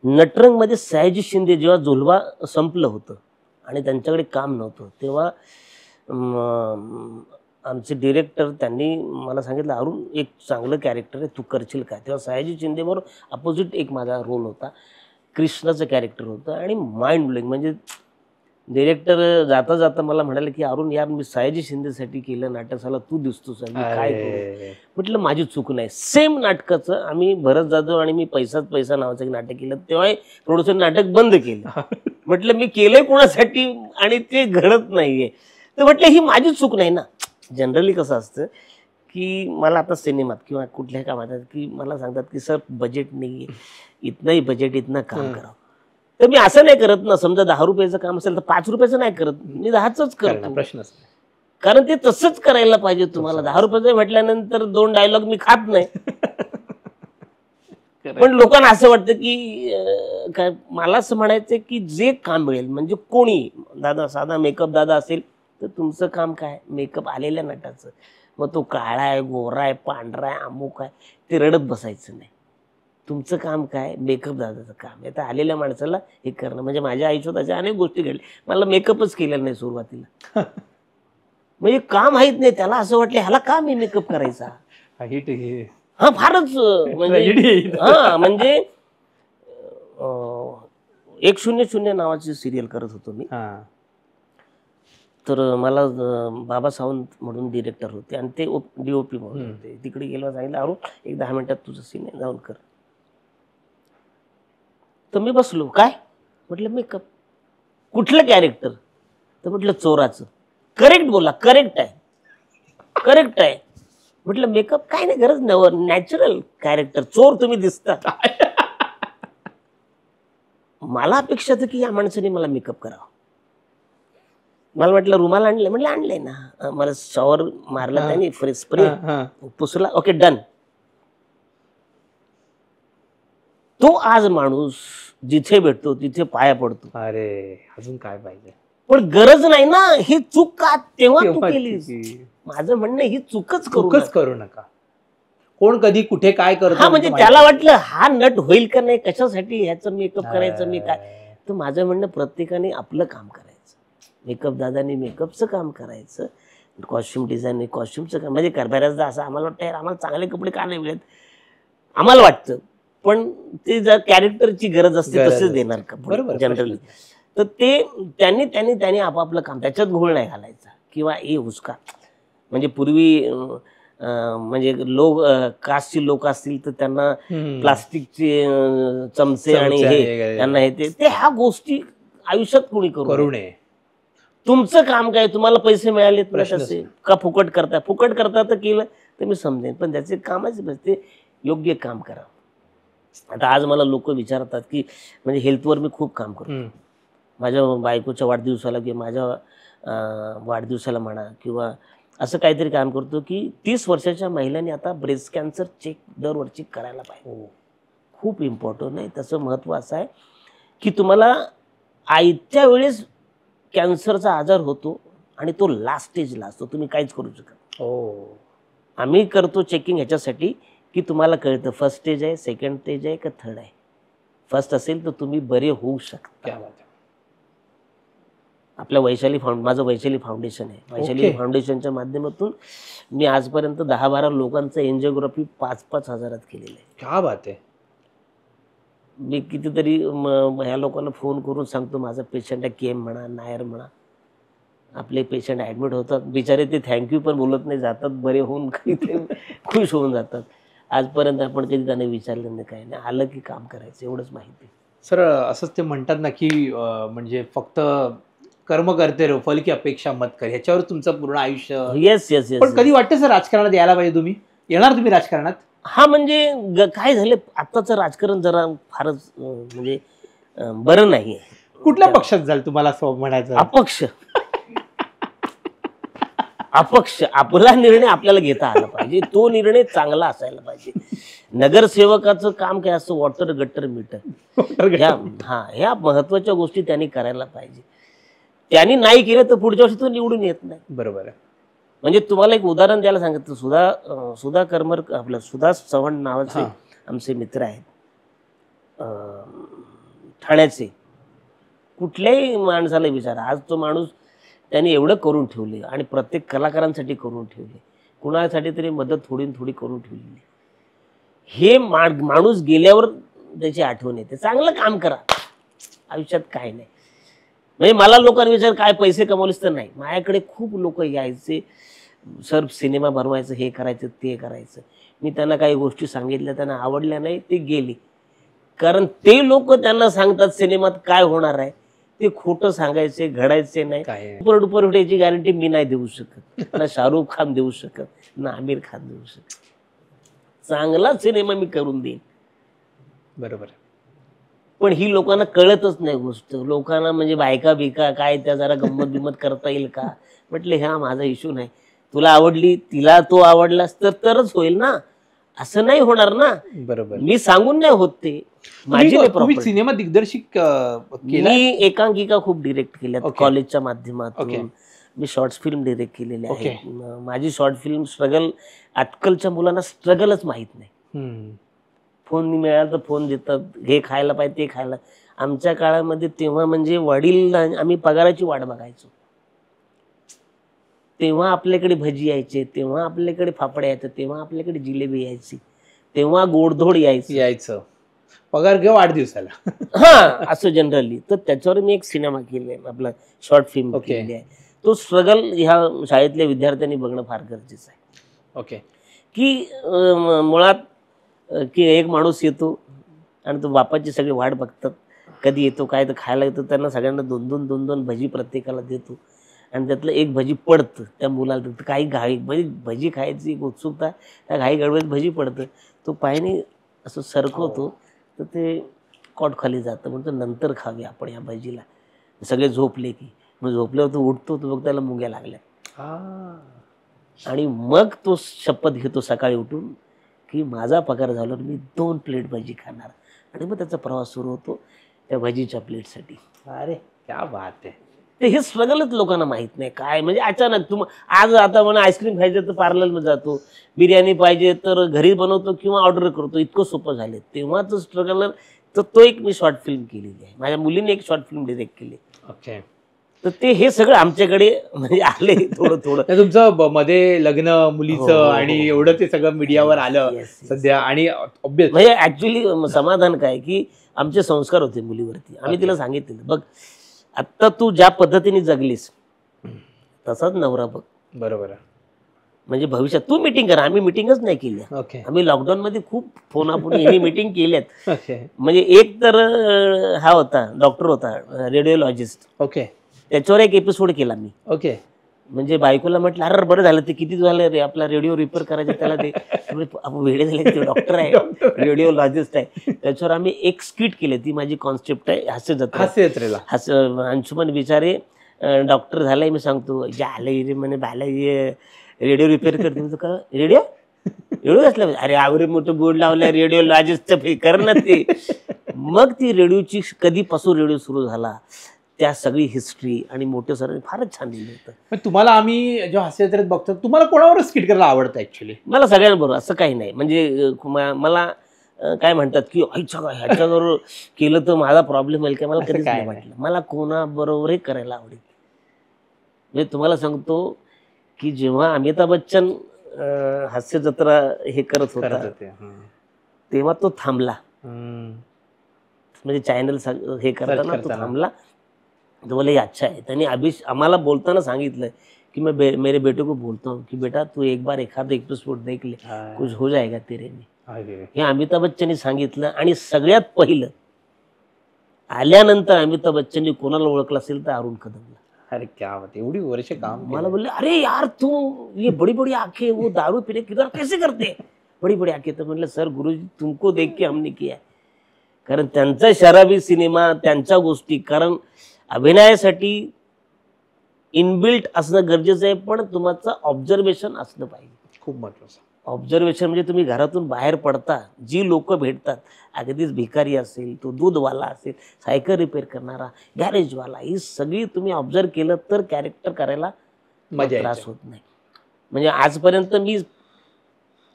नटरंग मध्ये सयाजी शिंदे जेव्हा झुलवा संपलं होतं आणि त्यांच्याकडे काम नव्हतं, तेव्हा आमचे डिरेक्टर त्यांनी मला सांगितलं, अरुण एक चांगलं कॅरेक्टर आहे, तू करशील काय? तेव्हा सयाजी शिंदेबरोबर अपोजिट एक माझा रोल होता, कृष्णाचं कॅरेक्टर होतं. आणि माइंड ब्लोइंग, म्हणजे डिरेक्टर जाता जाता मला म्हणाले की अरुण यार, मी सयाजी शिंदेसाठी केलं नाटक, साला तू दिसतोस, मी काय करू? म्हटलं माझी चूक नाही. सेम नाटकाचं आम्ही भरत जाधव आणि मी पैसाच पैसा नावाचं एक नाटक केलं, तेव्हा प्रोड्युसर नाटक बंद केलं. म्हटलं मी केलंय कोणासाठी आणि ते घडत नाहीये. तर म्हटलं ही माझी चूक नाही ना. जनरली कसं असतं की मला आता सिनेमात किंवा कुठल्याही कामात की मला सांगतात की सर बजेट नाहीये, इतनंही बजेट, इतना काम करावं. तर मी असं नाही करत ना. समजा 10 रुपयाचं काम असेल तर 5 रुपयाचं नाही करत, मी 10च करतो. प्रश्नच नाही. कारण ते तसंच करायला पाहिजे तुम्हाला. 10 रुपयाचं म्हटल्यानंतर 2 डायलॉग मी खात नाही. पण लोकांना असं वाटतं की काय, मला असं म्हणायचं की जे काम मिळेल, म्हणजे कोणी दादा, साधा मेकअप दादा असेल तर तुमचं काम काय, मेकअप आलेल्या नटाचं, मग तो काळा आहे, गोरा आहे, पांढरा आहे, अमुक आहे, ते रडत बसायचं नाही. तुमचं काम काय, मेकअप दादाचं काम आहे. तर आलेल्या माणसाला हे करणं. म्हणजे माझ्या आयुष्यात अशा अनेक गोष्टी घडल्या, मला मेकअपच केलेला नाही सुरुवातीला. म्हणजे का माहित नाही, त्याला असं वाटलं ह्याला का मी मेकअप करायचा. हा फारच म्हणजे हा म्हणजे 100 नावाची सिरियल करत होतो मी. तर मला बाबा सावंत म्हणून डिरेक्टर होते आणि ते DOP म्हणून होते. तिकडे गेलो, सांगितलं अरुण एक 10 मिनिटात तुझं सीन आहे, जाऊन कर. तर मी बसलो, काय म्हटलं मेकअप, कुठलं कॅरेक्टर, तर म्हटलं चोराचं. करेक्ट बोला, करेक्ट आहे, करेक्ट आहे. म्हटलं मेकअप काय नाही गरज, नॅचरल कॅरेक्टर, चोर तुम्ही दिसता. मला अपेक्षा होती की या माणसाने मला मेकअप करावा. मला म्हटलं रुमाल आणलं, म्हटलं आणलंय ना. मला शॉवर मारला त्याने, स्प्रे पुसला, ओके डन. तो आज माणूस जिथे भेटतो तिथे पाया पडतो. अरे अजून काय पाहिजे. पण गरज नाही ना. ही चूक का तेव्हा तू केलीस. माझं म्हणणं ही चूकच करू नका. कोण कधी कुठे काय करतो. हा म्हणजे त्याला वाटलं हा नट होईल का नाही, कशासाठी ह्याचं मेकअप करायचं, मी काय. तर माझं म्हणणं प्रत्येकाने आपलं काम करायचं. मेकअप दादानी मेकअपचं काम करायचं, कॉस्ट्युम डिझाईन कॉस्ट्युमचं काम. म्हणजे बऱ्याचदा असं आम्हाला वाटतं यार आम्हाला चांगले कपडे का नाही मिळत, आम्हाला वाटतं. पण ते जर कॅरेक्टरची गरज असते तसेच देणार कपडे जनरली. तर ते त्यांनी आपापलं काम, त्याच्यात घोळ नाही घालायचा किंवा हुसका. म्हणजे पूर्वी म्हणजे कास्टची लोक असतील तर त्यांना प्लास्टिकचे चमचे आणि हे त्यांना हे ते ह्या गोष्टी आयुष्यात कोणी करू नये. तुमचं काम काय, तुम्हाला पैसे मिळालेत ना तसे का फुकट करता, फुकट करता तर केलं तर मी समजेन, पण त्याचे कामाचे ते योग्य काम करा. आता आज मला लोक विचारतात की म्हणजे हेल्थवर मी खूप काम करतो. माझ्या बायकोच्या वाढदिवसाला किंवा माझ्या वाढदिवसाला म्हणा किंवा असं काहीतरी काम करतो की 30 वर्षाच्या महिलांनी आता ब्रेस्ट कॅन्सर चेक दरवर्षी करायला पाहिजे. खूप इम्पॉर्टंट आहे. त्याचं महत्त्व असं आहे की तुम्हाला आयत्या वेळेस कॅन्सरचा आजार होतो आणि तो लास्ट स्टेजला असतो, तुम्ही काहीच करू शकत. आम्ही करतो चेकिंग ह्याच्यासाठी की तुम्हाला कळतं फर्स्ट स्टेज आहे, सेकंड स्टेज आहे का थर्ड आहे. फर्स्ट असेल तर तुम्ही बरे होऊ शकता. आपल्या माझं वैशाली फाउंडेशन आहे. वैशाली फाउंडेशनच्या माध्यमातून मी आजपर्यंत 10-12 लोकांचं एन्जिओग्राफी 5-5 हजारात केलेलं आहे. क्या बात आहे. मी कितीतरी ह्या लोकांना फोन करून सांगतो माझा पेशंट आहे, केम म्हणा, नायर म्हणा, आपले पेशंट ॲडमिट होतात, बिचारे ते थँक्यू पण बोलत नाही, जातात बरे होऊन, काही ते खुश होऊन जातात. आजपर्यंत आपण कधी त्यांना विचारलं नाही, काही नाही, आलं की काम करायचं एवढंच माहिती. सर असंच ते म्हणतात ना की म्हणजे फक्त कर्म करते रहो, फल की अपेक्षा मत कर, ह्याच्यावर तुमचं पूर्ण आयुष्य. Yes yes yes. पण कधी वाटतं सर राजकारणात यायला पाहिजे तुम्ही? येणार तुम्ही राजकारणात? हा म्हणजे काय झालं आत्ताचं राजकारण जरा फारच म्हणजे बरं नाही आहे. कुठल्या पक्षात जाल तुम्हाला असं म्हणायचं? अपक्ष अपक्ष आपला निर्णय आपल्याला घेता आला पाहिजे, तो निर्णय चांगला असायला पाहिजे. नगरसेवकाचं काम काय असतं, वॉटर गटर मीटर, ह्या महत्वाच्या गोष्टी त्यांनी करायला पाहिजे. त्यांनी नाही केलं तर पुढच्या वर्षी तो निवडून येत नाही. बरोबर आहे. म्हणजे तुम्हाला एक उदाहरण द्यायला सांगितलं, सुधा करमरकर, आपलं सुधा चव्हाण नावाचे आमचे मित्र आहेत ठाण्याचे. कुठल्याही माणसाला विचारा, आज तो माणूस त्यांनी एवढं करून ठेवले आणि प्रत्येक कलाकारांसाठी करून ठेवले, कुणासाठी तरी मदत थोडी थोडी करून ठेवलेली. हे माणूस गेल्यावर त्याची आठवण येते. चांगलं काम करा, आयुष्यात काय नाही. म्हणजे मला लोकांनी विचार काय पैसे कमवलेस तर नाही, माझ्याकडे खूप लोक यायचे, सर सिनेमा बनवायचं, हे करायचं ते करायचं. मी त्यांना काही गोष्टी सांगितल्या, त्यांना आवडल्या नाही, ते गेले. कारण ते लोक त्यांना सांगतात सिनेमात काय होणार आहे ते खोटं सांगायचे, घडायचे नाही. सुपर याची गॅरंटी मी नाही देऊ शकत, ना शाहरुख खान देऊ शकत, ना आमिर खान देऊ शकत. चांगला सिनेमा मी करून देईन. बरोबर. पण ही लोकांना कळतच नाही गोष्ट. लोकांना म्हणजे बायका बिका काय त्या जरा गंमत बिमत करता येईल का, म्हटले हा माझा इश्यू नाही. तुला आवडली, तिला तो आवडलास तरच होईल ना, असं नाही होणार ना. बरोबर. मी सांगून नाही होत ते माझी. सिनेमा दिग्दर्शिक मी एकांकिका खूप डिरेक्ट केल्या कॉलेजच्या माध्यमातून. मी शॉर्ट फिल्म डिरेक्ट केलेले आहे. माझी शॉर्ट फिल्म स्ट्रगल, आजकालच्या मुलांना स्ट्रगलच माहित नाही. फोन मिळाला तर फोन देतात, हे खायला पाहिजे ते खायला. आमच्या काळामध्ये तेव्हा म्हणजे वडील, आम्ही पगाराची वाट बघायचो. तेव्हा आपल्याकडे भजी यायचे, तेव्हा आपल्याकडे फाफड्या यायचं, तेव्हा आपल्याकडे जिलेबी यायची, तेव्हा गोडधोड यायचं. पगार घेऊ 8 दिवसाला. हा असं जनरली. तर त्याच्यावर मी एक सिनेमा केलाय, आपला शॉर्ट फिल्म केली आहे. तो स्ट्रगल ह्या शाळेतल्या विद्यार्थ्यांनी बघणं फार गरजेचं आहे. की मुळात की एक माणूस येतो आणि तो बापाची सगळी वाट बघतात, कधी येतो काय तर खायला येतो. त्यांना सगळ्यांना 2-2 भजी प्रत्येकाला देतो आणि त्यातलं एक भजी पडतं त्या मुलाला. काही घाई म्हणजे भजी खायची एक उत्सुकता, त्या घाई गडबडीत भजी पडतं. तो पायाने असं सरकवतो तर ते कॉट खाली जातं. म्हणतो नंतर खावी आपण या भजीला. सगळे झोपले की, मग झोपल्यावर तो उठतो, तो बघ त्याला मुंग्या लागल्या. आणि मग तो शपथ घेतो सकाळी उठून की माझा पगार झाल्यावर मी 2 प्लेट भजी खाणार. आणि मग त्याचा प्रवास सुरू होतो त्या भजीच्या प्लेटसाठी. अरे क्या बात आहे. ते हे स्ट्रगलच लोकांना माहित नाही काय. म्हणजे अचानक आज आता म्हणा आईस्क्रीम खायचं तर पार्लरमध्ये जातो, बिर्याणी पाहिजे तर घरी बनवतो किंवा ऑर्डर करतो, इतकं सोपं झालं. तेव्हाच स्ट्रगलर. तर तो एक मी शॉर्ट फिल्म केलेली आहे, माझ्या मुलीने एक शॉर्ट फिल्म डिरेक्ट केली. तर ते हे सगळं आमच्याकडे म्हणजे आले थोडं थोडं. तुमचं मध्ये लग्न मुलीचं आणि एवढं ते सगळं मीडियावर आलं सध्या. आणि म्हणजे ऍक्च्युली समाधान काय की आमचे संस्कार होते मुलीवरती. आम्ही तिला सांगितलेलं बघ आता तू ज्या पद्धतीने जगलीस तसाच नवरा बघ. बरोबर. म्हणजे भविष्यात तू मीटिंग करा. आम्ही मीटिंगच नाही केल्या. आम्ही लॉकडाऊन मध्ये खूप फोनापुढे मीटिंग केल्यात. म्हणजे एक तर हा होता डॉक्टर होता रेडिओलॉजिस्ट. त्याच्यावर एक एपिसोड केला मी. म्हणजे बायकोला म्हटलं अरे बरं झालं ते किती झालं रे आपला रेडिओ रिपेअर करायचं त्याला ते वेळे झाले. ते डॉक्टर आहे, रेडिओलॉजिस्ट आहे. त्याच्यावर आम्ही एक स्किट केली. ती माझी कॉन्सेप्ट आहे हास्य जत्रेला. अंशुमन विचारे डॉक्टर झालाय, मी सांगतो झालंय रे म्हणे बाला रेडिओ रिपेअर करते. का रेडिओ असला अरे आवरे मोठं बोर्ड लावलंय रेडिओलॉजिस्टचं कर ना ते. मग ती रेडिओची कधीपासून रेडिओ सुरू झाला त्या सगळी हिस्ट्री आणि मोठे सर फारच छान लिहिलं होतं. तुम्हाला आम्ही जेव्हा हास्य जत्रेत बघतो तुम्हाला कोणावर स्किट करायला आवडतं? ऍक्च्युली मला सगळ्यांबरोबर असं काही नाही. म्हणजे मला काय म्हणतात की ह्याच्याबरोबर केलं तर माझा प्रॉब्लेम होईल काय, मला कधीच नाही वाटलं. मला कोणाबरोबरही करायला आवडेल. म्हणजे तुम्हाला सांगतो की जेव्हा अमिताभ बच्चन हास्य जत्रा हे करत होता तेव्हा तो थांबला. म्हणजे चॅनल हे करताना तो थांबला. तो बोले अच्छा है. त्यांनी आम्हाला बोलताना सांगितलं की मैं मेरे बेटे को बोलता हूँ की बेटा तू एक बार एखादा एपिसोड देख ले, कुछ हो जाएगा तेरे में. हे अमिताभ बच्चननी सांगितलं. आणि सगळ्यात पहिलं आल्यानंतर अमिताभ बच्चननी कोणाला ओळखलं असेल तर अरुण कदमला. अरे क्या बात, एवढी वर्ष काम मला केलं. बोलले अरे यार तू ये बड़ी बड़ी आंखें वो दारू पीने किधर कैसे करते बड़ी बड़ी आंखें. तर म्हणलं सर गुरुजी तुमको देख के हमने किया. कारण त्यांचा शराबी सिनेमा त्यांच्या गोष्टी, कारण अभिनयासाठी इनबिल्ट असणं गरजेचं आहे, पण तुमचं ऑब्झर्वेशन असलं पाहिजे. खूप महत्वाचं. ऑब्झर्वेशन म्हणजे तुम्ही घरातून बाहेर पडता, जी लोक भेटतात, अगदीच भिकारी असेल, तो दूधवाला असेल, सायकल रिपेअर करणारा, गॅरेजवाला, ही सगळी तुम्ही ऑब्झर्व केलं तर कॅरेक्टर करायला मजा त्रास येते. होत नाही. म्हणजे आजपर्यंत मी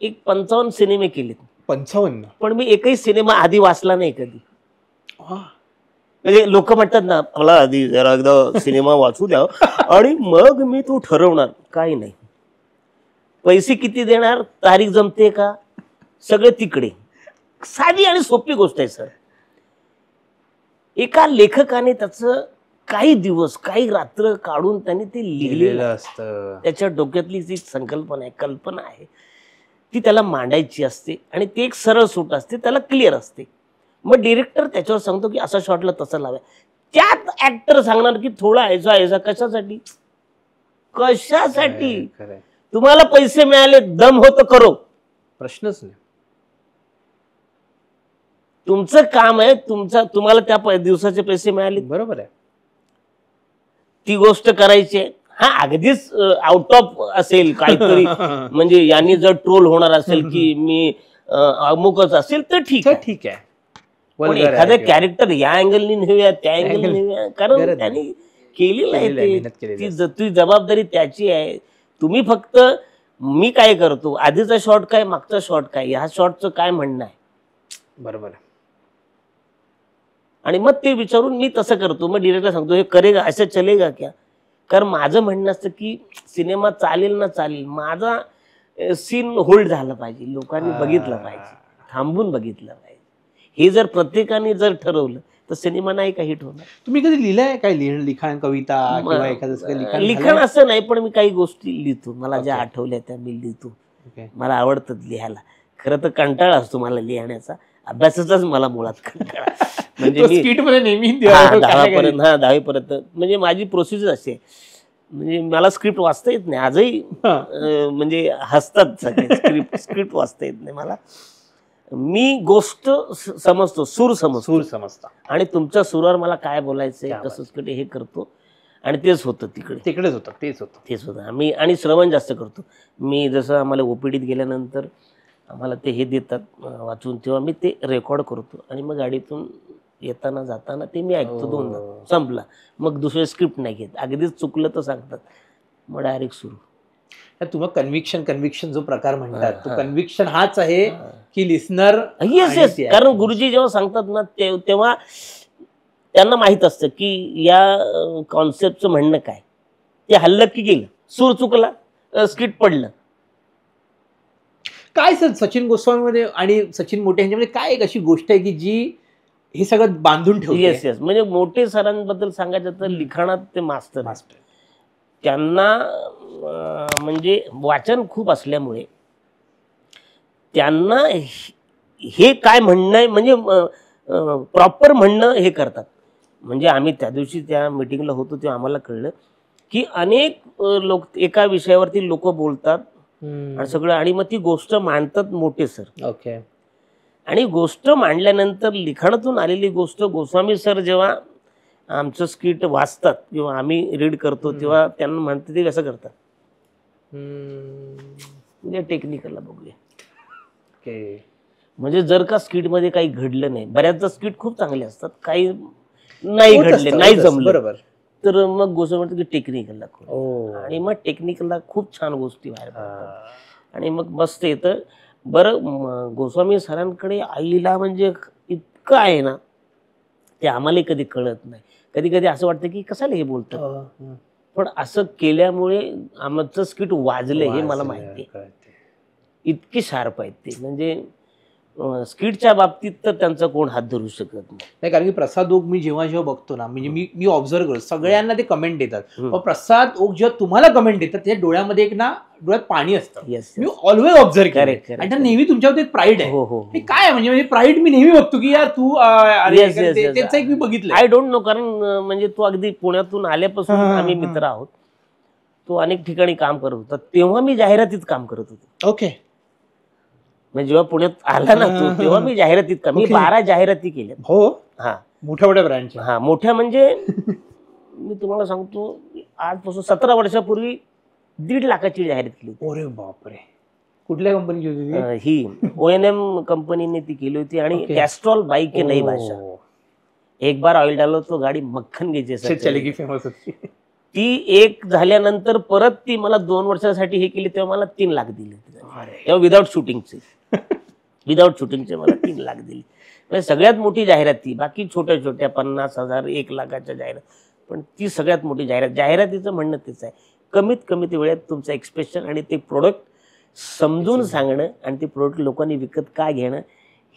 एक 55 सिनेमे केलेत, 55. पण मी एकही सिनेमा आधी वाचला नाही कधी. वा. म्हणजे लोक म्हणतात ना मला आधी जरा एकदा सिनेमा वाचू द्या आणि मग मी तो ठरवणार. काही नाही. पैसे किती देणार, तारीख जमते का, सगळे तिकडे. साधी आणि सोपी गोष्ट आहे सर. एका लेखकाने त्याचं काही दिवस काही रात्र काढून त्याने ते लिहिलेलं असतं. त्याच्या डोक्यातली जी संकल्पना आहे, कल्पना आहे, ती त्याला मांडायची असते आणि ती एक सरळ सूट असते, त्याला क्लिअर असते. मग डिरेक्टर त्याच्यावर सांगतो की असा शॉटला तसं लावा. त्यात ऍक्टर सांगणार की थोडा ऐसा ऐसा. कशासाठी कशासाठी. खरंय. तुम्हाला पैसे मिळाले, दम होतं करो. प्रश्नच नाही. तुमचं काम आहे, तुम्हाला त्या दिवसाचे पैसे मिळाले, बरोबर आहे. ती गोष्ट करायची आहे. हा अगदीच आउट ऑफ असेल काहीतरी, म्हणजे यांनी जर ट्रोल होणार असेल की मी अमुकच असेल तर ठीक तर आहे. ठीक आहे. पण वल्गर आहे एखादं किंवा कॅरेक्टर या अँगलनी नेऊया, त्या अँगलनी नेऊया, कारण गरज त्यांनी केलेलं आहे मेहनत ते. केलेली ती जबाबदारी त्याची आहे. तुम्ही फक्त मी काय करतो, आधीचा शॉट काय, मागचा शॉट काय, ह्या शॉटचं काय म्हणणं आहे, बरोबर आहे. आणि मग ते विचारून मी तसं करतो. मग डिरेक्टर सांगतो हे करेगा, असं चलेगा क्या. कारण माझं म्हणणं असतं की सिनेमा चालेल ना चालेल, माझा सीन होल्ड झाला पाहिजे, लोकांनी बघितलं पाहिजे, थांबून बघितलं पाहिजे. हे जर प्रत्येकाने जर ठरवलं तर सिनेमा नाही का हिट होणार. तुम्ही कधी लिहिलंय काय, लिखाण, कविता किंवा एखादं लिखाण असं नाही, पण मी काही गोष्टी लिहितो, मला ज्या Okay. आठवल्या त्या मी लिहितो. Okay. मला आवडतं लिहायला. खरं तर कंटाळा असतो मला लिहिण्याचा, अभ्यासाचाच मला मुळात कंटाळा. म्हणजे मी स्किट मध्ये नेहमी 10वीपर्यंत म्हणजे माझी प्रोसिजर अशी आहे. म्हणजे मला स्क्रिप्ट वाचता येत नाही आजही. म्हणजे हसतात सगळे. स्क्रिप्ट वाचता येत नाही मला. मी गोष्ट समजतो, सूर समजता आणि तुमच्या सुरावर मला काय बोलायचंय, क्या कसं कडे हे करतो, आणि तेच होतं तिकडेच होतं. तेच होतं. आम्ही आणि श्रवण जास्त करतो. मी जसं आम्हाला ओपीडीत गेल्यानंतर आम्हाला ते हे देतात वाचून, तेव्हा मी ते रेकॉर्ड करतो आणि मग गाडीतून येताना जाताना ते मी ऐकतो. दोनदा संपला. मग दुसरे स्क्रिप्ट नाही घेत. अगदीच चुकलं तर सांगतात, मग डायरेक्ट सुरू. तुम्हाला कन्व्हिक्शन जो प्रकार म्हणतात, तो कन्व्हिक्शन हाच आहे की लिस्नर. येस. कारण गुरुजी जेव्हा सांगतात ना तेव्हा त्यांना माहित असतं की या कॉन्सेप्टचं म्हणणं काय. ते हल्लं की गेलं, सूर चुकला, स्किट पडलं. काय सर सचिन गोस्वामीमध्ये आणि सचिन मोटे यांच्यामध्ये काय एक अशी गोष्ट आहे की जी हे सगळं बांधून ठेवते. येस. म्हणजे मोठे सरांबद्दल सांगायचं तर लिखाणात ते मास्टर. त्यांना म्हणजे वाचन खूप असल्यामुळे त्यांना हे काय म्हणणं आहे म्हणजे प्रॉपर म्हणणं हे करतात. म्हणजे आम्ही त्या दिवशी त्या मीटिंगला होतो तेव्हा आम्हाला कळलं की अनेक लोक एका विषयावरती लोक बोलतात आणि सगळं, आणि मग ती गोष्ट मांडतात मोठे सर. ओके. आणि गोष्ट मांडल्यानंतर लिखाणातून आलेली गोष्ट गोस्वामी सर जेव्हा आमचं स्किट वाचतात किंवा आम्ही रीड करतो तेव्हा त्यांना म्हणते ते कसं करतात. म्हणजे टेक्निकलला बघूया. म्हणजे जर का स्किटमध्ये काही घडलं नाही, बऱ्याचदा स्किट खूप चांगले असतात, काही नाही घडले, नाही जमलं, बरोबर, तर मग गोष्ट म्हणतो की टेक्निकलला आणि मग टेक्निकलला खूप छान गोष्टी बाहेर पडतात आणि मग मस्त येतं. बरं गोस्वामी सरांकडे आईला म्हणजे इतकं आहे ना, ते आम्हाला कधी कळत नाही. कधी कधी असं वाटतं की कशाला हे बोलतात, पण असं केल्यामुळे आमचं स्किट वाजलं हे मला माहिती आहे. इतकी शार्प आहेत ते. म्हणजे स्किटच्या बाबतीत तर त्यांचा कोण हात धरू शकत नाही. नाही, कारण की प्रसाद ओक मी जेव्हा बघतो ना, म्हणजे मी ऑब्झर्व करतो सगळ्यांना ते कमेंट देतात. हम्म. पण प्रसाद ओक जेव्हा तुम्हाला कमेंट देतात त्याच्या डोळ्यामध्ये एक ना डोळ्यात पाणी असतं. Yes, मी yes. ऑलवेज ऑब्झर्व केलं Correct, correct, आणि त्या नेहमी तुमच्यावर एक प्राईड आहे. हो हो हे काय आहे म्हणजे प्राईड मी नेहमी बघतो की यार तू अरे Yes, yes, yes. त्याचं एक मी बघितलं. आय डोंट नो, कारण म्हणजे तो अगदी पुण्यातून आल्यापासून हा, हा, आम्ही हा. मित्र आहोत. तो अनेक ठिकाणी काम करत होता, तेव्हा मी जाहिरातीत काम करत होतो. ओके. म्हणजे जेव्हा पुण्यात आला ना तो, तेव्हा मी जाहिरातीत काम, मी Okay. 12 जाहिराती केल्या. हो, हा मोठ्या मोठ्या ब्रँडच्या. हा मोठ्या म्हणजे मी तुम्हाला सांगतो, आजपासून 17 वर्षापूर्वी 1.5 लाखाची जाहिरात केली होती. अरे बापरे, कुठल्या कंपनीची होती ती? ही ONM कंपनीने ती केली होती आणि Okay. कॅस्ट्रॉल बाईक के नई ओ. भाषा. एक बार ऑइल डालो तो गाडी मक्खन घ्यायची शेत चलेगी फेमस होती. ती एक झाल्यानंतर परत ती मला 2 वर्षासाठी हे केली, तेव्हा मला 3 लाख दिले. तेव्हा विदाऊट शूटिंगचे मला 3 लाख दिले. म्हणजे सगळ्यात मोठी जाहिरात ती. बाकी छोट्या छोट्या 50,000 1 लाखाच्या जाहिरात, पण ती सगळ्यात मोठी जाहिरात. जाहिरातीचं म्हणणं तेच आहे, कमीत कमी वेळेत तुमचं एक्सप्रेशन आणि ते प्रोडक्ट समजून सांगणं आणि ते प्रोडक्ट लोकांनी विकत का घेणं,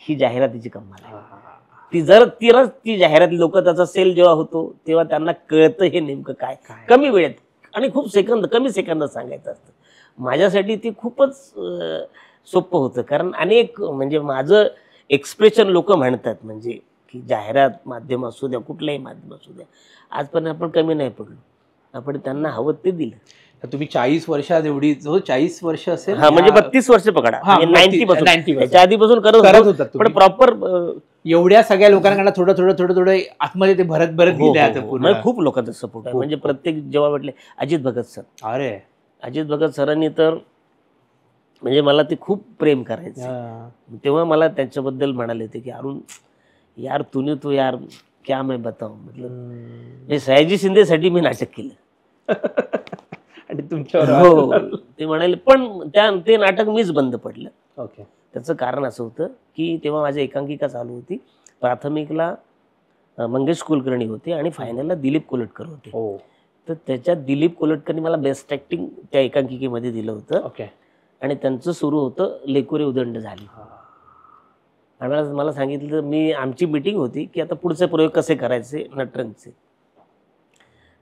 ही जाहिरातीची कमाल आहे. ती जाहिरात लोक त्याचा सेल जेव्हा होतो तेव्हा त्यांना कळतं हे नेमकं काय. कमी वेळेत आणि खूप कमी सेकंदात सांगायचं असतं. माझ्यासाठी ते खूपच सोपं होतं, कारण अनेक म्हणजे माझं एक्सप्रेशन लोक म्हणतात, म्हणजे की जाहिरात माध्यम असू द्या, कुठलंही माध्यम असू द्या, आजपर्यंत आपण कमी नाही पडलो. आपण त्यांना हवं ते दिलं. तुम्ही 40 वर्षात एवढी 40 वर्ष असेल. हा म्हणजे 32 वर्ष पकडा, हा, 90 पासून. 90 त्याच्या आधीपासून करत होतात पण प्रॉपर एवढ्या सगळ्या लोकांना थोडं आतमध्ये ते भरत गेले आता पूर्ण. म्हणजे खूप लोकांचा सपोर्ट आहे. म्हणजे प्रत्येक जेव्हा म्हटले अजित भगत सर, अरे अजित भगत सरांनी तर म्हणजे मला ते खूप प्रेम करायचे. तेव्हा मला त्यांच्याबद्दल म्हणाले होते की अरुण यार तूने तो यार क्या मैं बताऊं, मतलब सयाजी शिंदेसाठी मी नाटक केलं. आणि तुमच्यावर हो, ते म्हणाले, पण ते नाटक मीच बंद पडलं. ओके. त्याचं कारण असं होतं की तेव्हा माझी एकांकिका चालू होती. प्राथमिकला मंगेश कुलकर्णी होते आणि फायनलला दिलीप कोलटकर होते. तर त्याच्यात दिलीप कोलटकरनी मला बेस्ट ॲक्टिंग त्या एकांकिकेमध्ये दिलं होतं. ओके. आणि त्यांचं सुरू होतं लेकुरे उदंड झाली. आणि मला सांगितलं, आमची मीटिंग होती की आता पुढचे प्रयोग कसे करायचे नटरंगचे.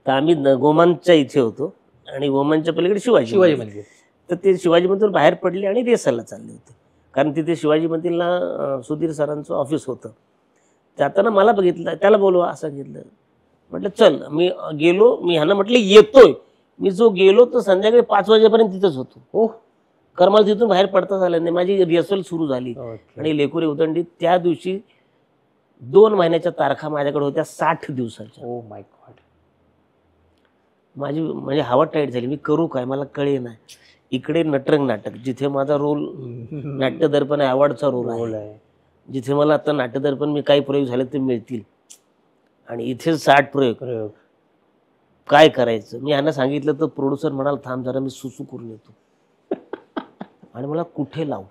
तर आम्ही गोमांच्या इथे होतो आणि गोमांच्या पलीकडे शिवाजी मंदिर. तर ते शिवाजी मंदिर बाहेर पडले आणि रेसाला चालले होते, कारण तिथे शिवाजी मंदिरला सुधीर सरांचं ऑफिस होतं. जाताना मला बघितलं, त्याला बोलवा असं सांगितलं. म्हटलं चल. मी गेलो, मी ह्यांना म्हटलं येतोय. मी जो गेलो तर संध्याकाळी 5 वाजेपर्यंत तिथंच होतो. कारण मला तिथून बाहेर पडताच आलं नाही. माझी रिहर्सल सुरू झाली आणि लेकुरे उदंडी त्या दिवशी 2 महिन्याच्या तारखा माझ्याकडे होत्या 60 दिवसाच्या. Oh my God. माझी म्हणजे हवा टाईट झाली, मी करू काय मला कळे नाही. इकडे नटरंग नाटक, जिथे माझा रोल नाट्यदर्पण अवॉर्डचा रोल आहे, जिथे मला आता नाट्यदर्पण मी काही प्रयोग झाले ते मिळतील, आणि इथे 60 प्रयोग. काय करायचं. मी यांना सांगितलं तर प्रोड्युसर म्हणाल थांब जरा मी सुसू करून येतो. आणि मला कुठे लावू.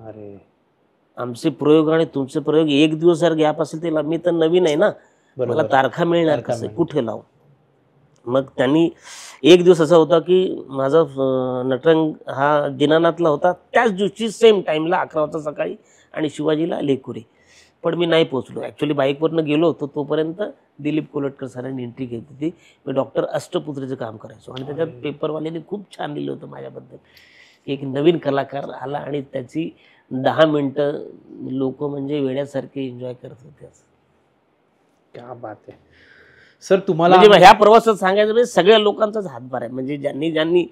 अरे आमचे प्रयोग आणि तुमचे प्रयोग 1 दिवस जर गॅप असेल तर मी तर नवीन आहे ना, मला तारखा मिळणार कसं, कुठे लावू. मग त्यांनी 1 दिवस असा होता की माझा नटरंग हा दिनानाथला होता, त्याच दिवशी सेम टाईमला 11 वाजता सकाळी, आणि शिवाजीला लेकुरे. पण मी नाही पोहोचलो. ॲक्च्युली बाईकवरनं गेलो होतो तोपर्यंत दिलीप कोलटकर सरांनी एंट्री घेतली होती. मी डॉक्टर अष्टपुत्रीचं काम करायचो आणि त्याच्यात पेपरवाल्याने खूप छान लिहिलं होतं माझ्याबद्दल. एक नवीन कलाकार आला आणि त्याची 10 मिनिटं लोक म्हणजे वेड्यासारखे एन्जॉय करत होते. क्या बात आहे सर. तुम्हाला म्हणजे ह्या प्रवासात सांगायचं म्हणजे सगळ्या लोकांचाच हातभार आहे. म्हणजे ज्यांनी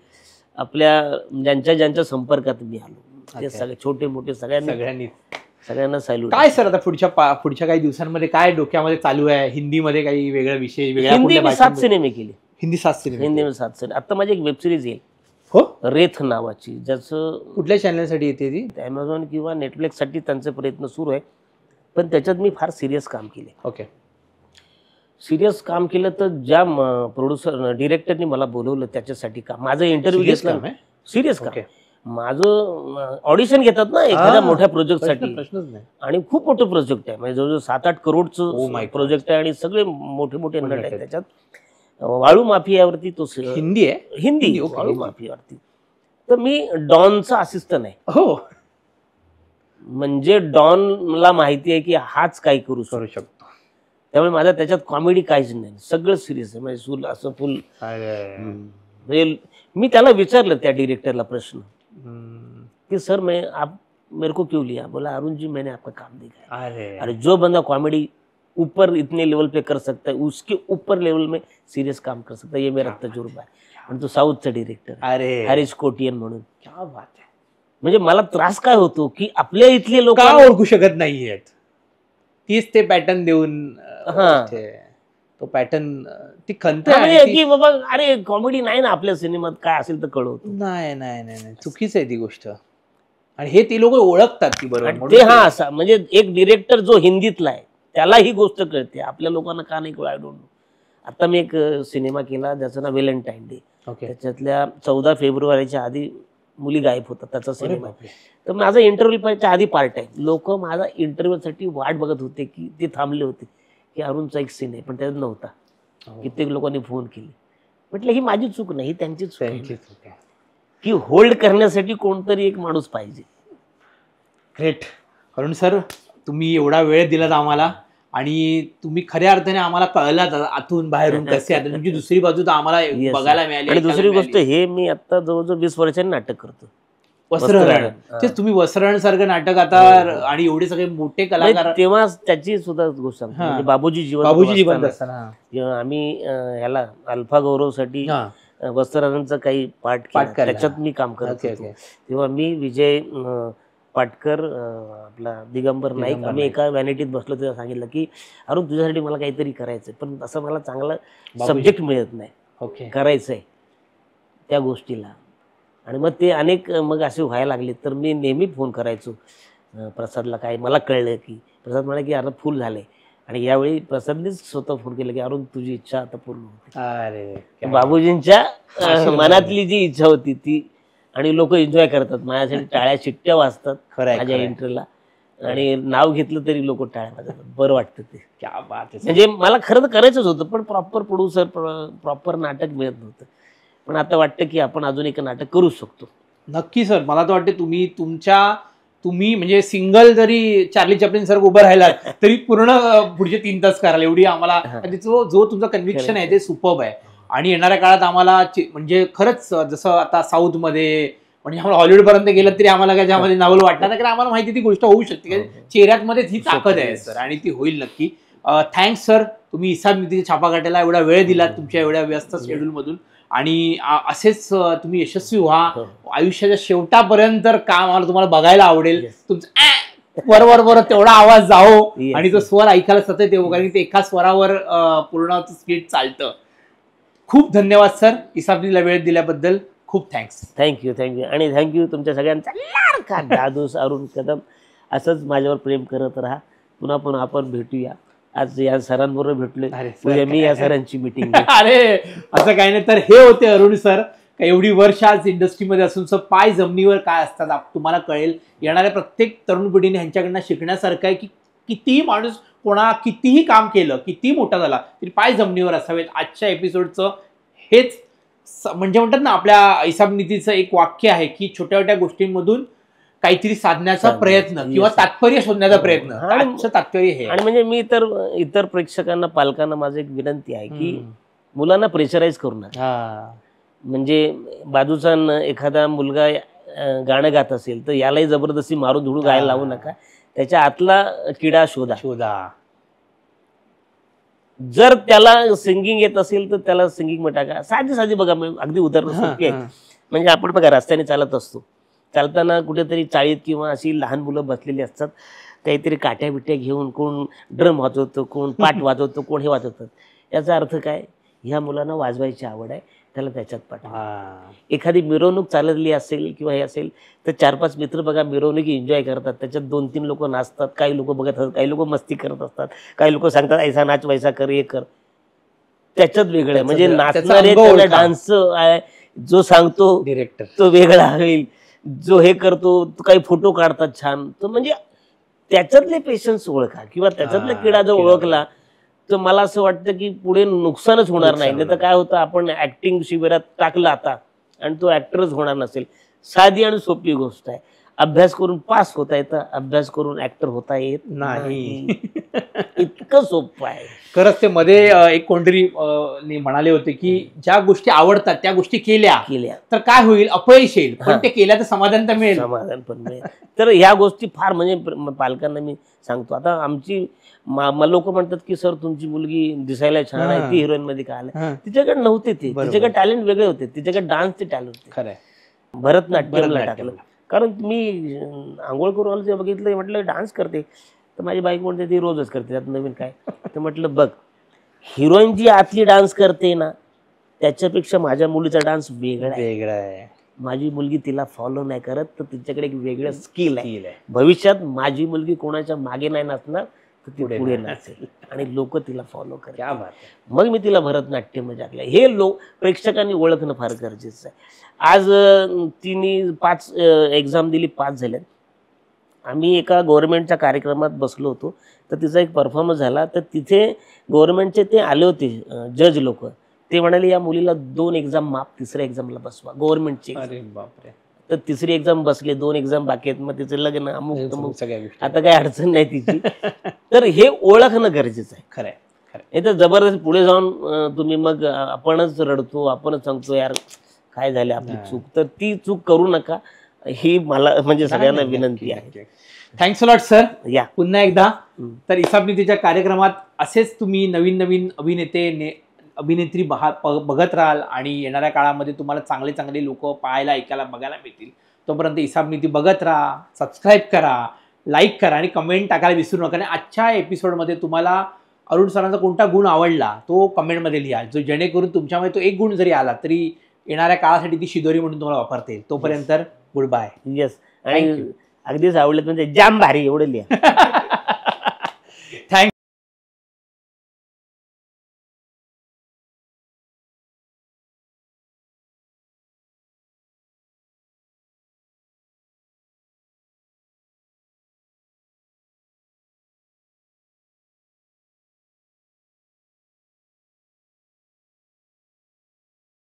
आपल्या ज्यांच्या संपर्कात मी आलो ते सगळे छोटे मोठे सगळ्यांना सॅल्यूट. काय सर आता पुढच्या काही दिवसांमध्ये काय डोक्यामध्ये चालू आहे? हिंदीमध्ये काही वेगळा विषय? हिंदी मी 7 सिनेमे केले. हिंदी 7 सिनेमे. आता माझी एक वेबसिरीज येईल हो, रेथ नावाची, ज्याचं कुठल्या चॅनलसाठी येते ती? ॲमेझॉन किंवा नेटफ्लिक्ससाठी त्यांचे प्रयत्न सुरू आहे. पण त्याच्यात मी फार सिरियस काम केले. ओके. सिरियस काम केलं तर ज्या प्रोड्युसर डिरेक्टरनी मला बोलवलं त्याच्यासाठी काम, माझं इंटरव्ह्यू घेतला. सिरियस काम. माझं ऑडिशन घेतात ना एखाद्या मोठ्या प्रोजेक्टसाठी, आणि खूप मोठं प्रोजेक्ट आहे. म्हणजे जवळजवळ 7-8 करोडचं प्रोजेक्ट आहे आणि सगळे मोठे मोठे नट आहेत त्याच्यात. वाळू माफियावरती तो हिंदी वाळू माफियावरती. तर मी डॉनचा असिस्टंट आहे. हो. म्हणजे डॉनला माहिती आहे की हाच काय करू शकतो. त्यामुळे माझा त्याच्यात कॉमेडी काहीच नाही, सगळं सिरियस आहे. म्हणजे फुल असं फुल. म्हणजे मी त्याला विचारलं त्या डिरेक्टरला प्रश्न कि सर मैं आप मेरे को क्यों लिया? बोला अरुण जी मैंने आपका काम देखा है. अरे जो बंदा कॉमेडी ऊपर इतने लेवल पे कर सकता है उसके ऊपर लेवल में सीरियस काम कर सकता है, ये मेरा तजुर्बा आहे. आणि तो साऊथचा डिरेक्टर हरीश कोटियन म्हणून. क्या बात आहे. म्हणजे मला त्रास काय होतो की आपल्या इथले लोक का ओळखू शकत नाहीयेत, तीच ते पॅटर्न देऊन तो पॅटर्न ती खंत आहे की बाबा अरे कॉमेडी नाही ना आपल्या सिनेमात, काय असेल तर कळवतो. नाही नाही नाही चुकीचं आहे ती गोष्ट. आणि हे ती लोक ओळखतात की बरोबर ते. हा असा म्हणजे एक डिरेक्टर जो हिंदीतला आहे त्याला ही गोष्ट कळते, आपल्या लोकांना का नाही कळत आय डोंट नो. आता मी एक सिनेमा केला ज्याचं नाव व्हॅलेंटाईन डे. त्याच्यातल्या 14 फेब्रुवारीच्या आधी मुली गायब होतात त्याचा सिनेमा. तर माझा इंटरव्ह्यूच्या आधी पार्ट आहे. लोक माझा इंटरव्ह्यूसाठी वाट बघत होते की ते थांबले होते की अरुणचा एक सीन आहे, पण त्यात नव्हता. कित्येक लोकांनी फोन केले. म्हटलं ही माझी चूक नाही, त्यांची चूक आहे की होल्ड करण्यासाठी कोणतरी एक माणूस पाहिजे. ग्रेट. अरुण सर तुम्ही एवढा वेळ दिलात आम्हाला आणि तुम्ही खऱ्या अर्थाने आम्हाला कळलात आतून बाहेरून कसे आता तुमची दुसरी बाजू तर आम्हाला बघायला मिळाली. आणि दुसरी गोष्ट हे मी आता जवळजवळ 20 वर्षांनी नाटक करतो. वस्त्रहरण. तेच तुम्ही वस्त्रहरण सारखं नाटक आता आणि एवढे सगळे मोठे कलाकार. तेव्हा त्याची सुद्धा गोष्ट म्हणजे बाबूजी जिवंत असताना आम्ही ह्याला अल्फा गौरवसाठी वस्त्रहरणचं काही पाठ त्याच्यात मी काम करत होतो. तेव्हा मी विजय पाटकर आपला दिगंबर नाईक आम्ही एका व्हॅनिटीत बसलो. तेव्हा सांगितलं की अरुण तुझ्यासाठी मला काहीतरी करायचंय, पण असं मला चांगला सब्जेक्ट मिळत नाही, करायचंय त्या गोष्टीला. आणि मग ते अनेक मग असे व्हायला लागले. तर मी नेहमी फोन करायचो प्रसादला. काय मला कळलं की प्रसाद म्हणाले की अरे फुल झाले. आणि यावेळी प्रसादनीच स्वतः फोन केला की अरुण तुझी इच्छा आता पूर्ण होती. अरे बाबूजींच्या मनातली जी इच्छा होती ती. आणि लोक एन्जॉय करतात माझ्यासाठी, टाळ्या शिट्ट्या वाजतात माझ्या एंट्रीला. आणि नाव घेतलं तरी लोक टाळ्या वाजवतात, बरं वाटतं ते. क्या बात आहे. म्हणजे मला खरं तर करायचंच होतं पण प्रॉपर प्रोड्युसर प्रॉपर नाटक मिळत नव्हतं. पण आता वाटतं की आपण अजून एक नाटक करू शकतो. नक्की सर. मला तर वाटतं तुम्ही म्हणजे सिंगल जरी चार्ली चॅप्लिन सर उभं राहिला तरी पूर्ण पुढचे 3 तास कराल एवढी आम्हाला जो तुमचा कन्व्हिक्शन आहे ते सुपर्ब आहे. आणि येणाऱ्या काळात आम्हाला म्हणजे खरंच जसं आता साऊथमध्ये म्हणजे आम्हाला हॉलिवूडपर्यंत गेलं तरी आम्हाला काय ज्यामध्ये नवल वाटणार नाही, कारण आम्हाला माहिती ती गोष्ट होऊ शकते. चेहऱ्यामध्ये ही ताकद आहे सर आणि ती होईल नक्की. Thanks sir. तुम्ही हिसाब नीतीच्या छापा काटायला एवढा वेळ दिलात तुमच्या एवढ्या व्यस्त शेड्यूलमधून. आणि असेच तुम्ही यशस्वी व्हा आयुष्याच्या शेवटापर्यंत. काम आम्हाला तुम्हाला बघायला आवडेल. तुमचं बरोबर तेवढा आवाज जाओ आणि तो स्वर ऐकायला सतत येऊ, कारण ते एका स्वरावर पूर्ण स्पीड चालतं. खूप धन्यवाद सर इसाबनीला वेळ दिल्याबद्दल. खूप थँक्स. थँक्यू. आणि थँक्यू तुमच्या सगळ्यांचा लाडका दादूस अरुण कदम. असंच माझ्यावर प्रेम करत राहा. पुन्हा आपण भेटूया. आज या सरांबरोबर भेटलोय, मी या सरांची मीटिंग. अरे असं काही नाही. तर हे होते अरुण सर. एवढी वर्ष आज इंडस्ट्रीमध्ये असून पाय जमिनीवर काय असतात तुम्हाला कळेल. येणाऱ्या प्रत्येक तरुण पिढीने ह्यांच्याकडनं शिकण्यासारखं आहे की कितीही माणूस कितीही काम केलं, कितीही मोठा झाला तरी पाय जमिनीवर असावेत. आजच्या एपिसोडचं हेच म्हणजे म्हणतात ना, आपल्या हिसाब नीतीचं एक वाक्य आहे की छोट्या छोट्या गोष्टींमधून काहीतरी साधण्याचा प्रयत्न किंवा तात्पर्य शोधण्याचा प्रयत्न. आजचं तात्पर्य हे. आणि म्हणजे मी तर इतर प्रेक्षकांना पालकांना माझं एक विनंती आहे की मुलांना प्रेशराईज करू नका. म्हणजे बाजूचा एखादा मुलगा गाणं गात असेल तर यालाही जबरदस्ती मारून धुडू गायला लावू नका. त्याच्या आतला किडा शोधा. जर त्याला सिंगिंग येत असेल तर त्याला सिंगिंग मध्ये टाका. साधी बघा, अगदी उदाहरण सोपी आहे. म्हणजे आपण बघा रस्त्याने चालत असतो, चालताना कुठेतरी चाळीत किंवा अशी लहान मुलं बसलेली असतात, काहीतरी काट्या बिट्या घेऊन कोण ड्रम वाजवतो, कोण पाट वाजवतो, कोण हे वाजवतात. याचा अर्थ काय, ह्या मुलांना वाजवायची आवड आहे, त्याला त्याच्यात पाठवा. एखादी मिरवणूक चालली असेल किंवा हे असेल तर 4-5 मित्र बघा मिरवणूक एन्जॉय करतात, त्याच्यात 2-3 लोक नाचतात, काही लोक बघत असतात, काही लोक मस्ती करत असतात, काही लोक सांगतात ऐसा नाच वैसा कर, हे कर. त्याच्यात वेगळं आहे. म्हणजे नाचणारे त्याला डान्स आहे, जो सांगतो डिरेक्टर तो वेगळा होईल, जो हे करतो तो काही फोटो काढतात छान, तो म्हणजे त्याच्यातले पेशन्स ओळखा किंवा त्याच्यातला किडा जो ओळखला तर मला असं वाटतं की पुढे नुकसानच होणार नाही. नाही तर काय होतं, आपण ऍक्टिंग शिबिरात टाकलं आता आणि तो ऍक्टरच होणार नसेल. साधी आणि सोपी गोष्ट आहे. अभ्यास करून पास होता येतं, अभ्यास करून ऍक्टर होता येत नाही. इतकं सोपं आहे. खरंच ते मध्ये एक कोणतरी म्हणाले होते की ज्या गोष्टी आवडतात त्या गोष्टी केल्या तर काय होईल, अपयश येईल, पण ते केल्या तर समाधान तर मिळेल. समाधान पण मिळेल. तर ह्या गोष्टी फार म्हणजे पालकांना मी सांगतो. आता आमची लोक म्हणतात की सर तुमची मुलगी दिसायला छान आहे, ती हिरोईन मध्ये काय आलं. तिच्याकडे नव्हते ते, तिच्याकडे टॅलेंट वेगळे होते, तिच्याकडे डान्सचे टॅलेंट होते. खरंय. भरतनाट्यमला टाकलं. कारण मी आंघोळ करून आलो तेव्हा बघितलं, म्हटलं डान्स करते, तर माझी बाईक म्हणते ती रोजच करते, त्यात नवीन काय. तर म्हटलं बघ, हिरोईन जी आतली डान्स करते ना त्याच्यापेक्षा माझ्या मुलीचा डान्स वेगळा आहे. माझी मुलगी तिला फॉलो नाही करत, तर तिच्याकडे एक वेगळं स्किल आहे. भविष्यात माझी मुलगी कोणाच्या मागे नाही नाचणार, तर ती पुढे नाचेल आणि लोक तिला फॉलो करतात. मग मी तिला भरतनाट्यम टाकलं. हे प्रेक्षकांनी ओळखणं फार गरजेचं आहे. आज तिने 5 एक्झाम दिली, पास झाल्यात. आम्ही एका गव्हर्नमेंटच्या कार्यक्रमात बसलो होतो, तर तिचा एक परफॉर्मन्स झाला. तर तिथे गव्हर्नमेंटचे ते आले होते जज लोक, ते म्हणाले या मुलीला 2 एक्झाम माफ, तिसऱ्या एक्झामला बसवा. गव्हर्नमेंटचे. तर तिसरी एक्झाम बसले, 2 एक्झाम बाकी आहेत, मग तिचं लग्न अमुक तमुक, आता काही अडचण नाही तिची. तर हे ओळखणं गरजेचं आहे. खरंय. हे तर जबरदस्त पुढे जाऊन तुम्ही मग आपणच रडतो, आपणच सांगतो यार काय झालं आपली चूक, तर ती चूक करू नका, ही मला म्हणजे सगळ्यांना विनंती आहे. Thanks a lot sir. या पुन्हा एकदा. तर इसाब नीतीच्या कार्यक्रमात असेच तुम्ही नवीन नवीन अभिनेत्री बघत राहाल आणि येणाऱ्या काळामध्ये तुम्हाला चांगले चांगले लोक पाहायला, ऐकायला, बघायला मिळतील. तोपर्यंत इसाब नीती बघत राहा, सबस्क्राईब करा, लाईक करा आणि कमेंट टाकायला विसरू नका. आणि आजच्या एपिसोडमध्ये तुम्हाला अरुण सरांचा कोणता गुण आवडला तो कमेंटमध्ये लिहा, जो जेणेकरून तुमच्यामध्ये तो एक गुण जरी आला तरी येणाऱ्या काळासाठी ती शिदोरी म्हणून तुम्हाला वापरता येईल. तोपर्यंत गुड बाय. येस. आणि अगदीच आवडलं म्हणजे जाम भारी एवढं लिहा. थँक्यू.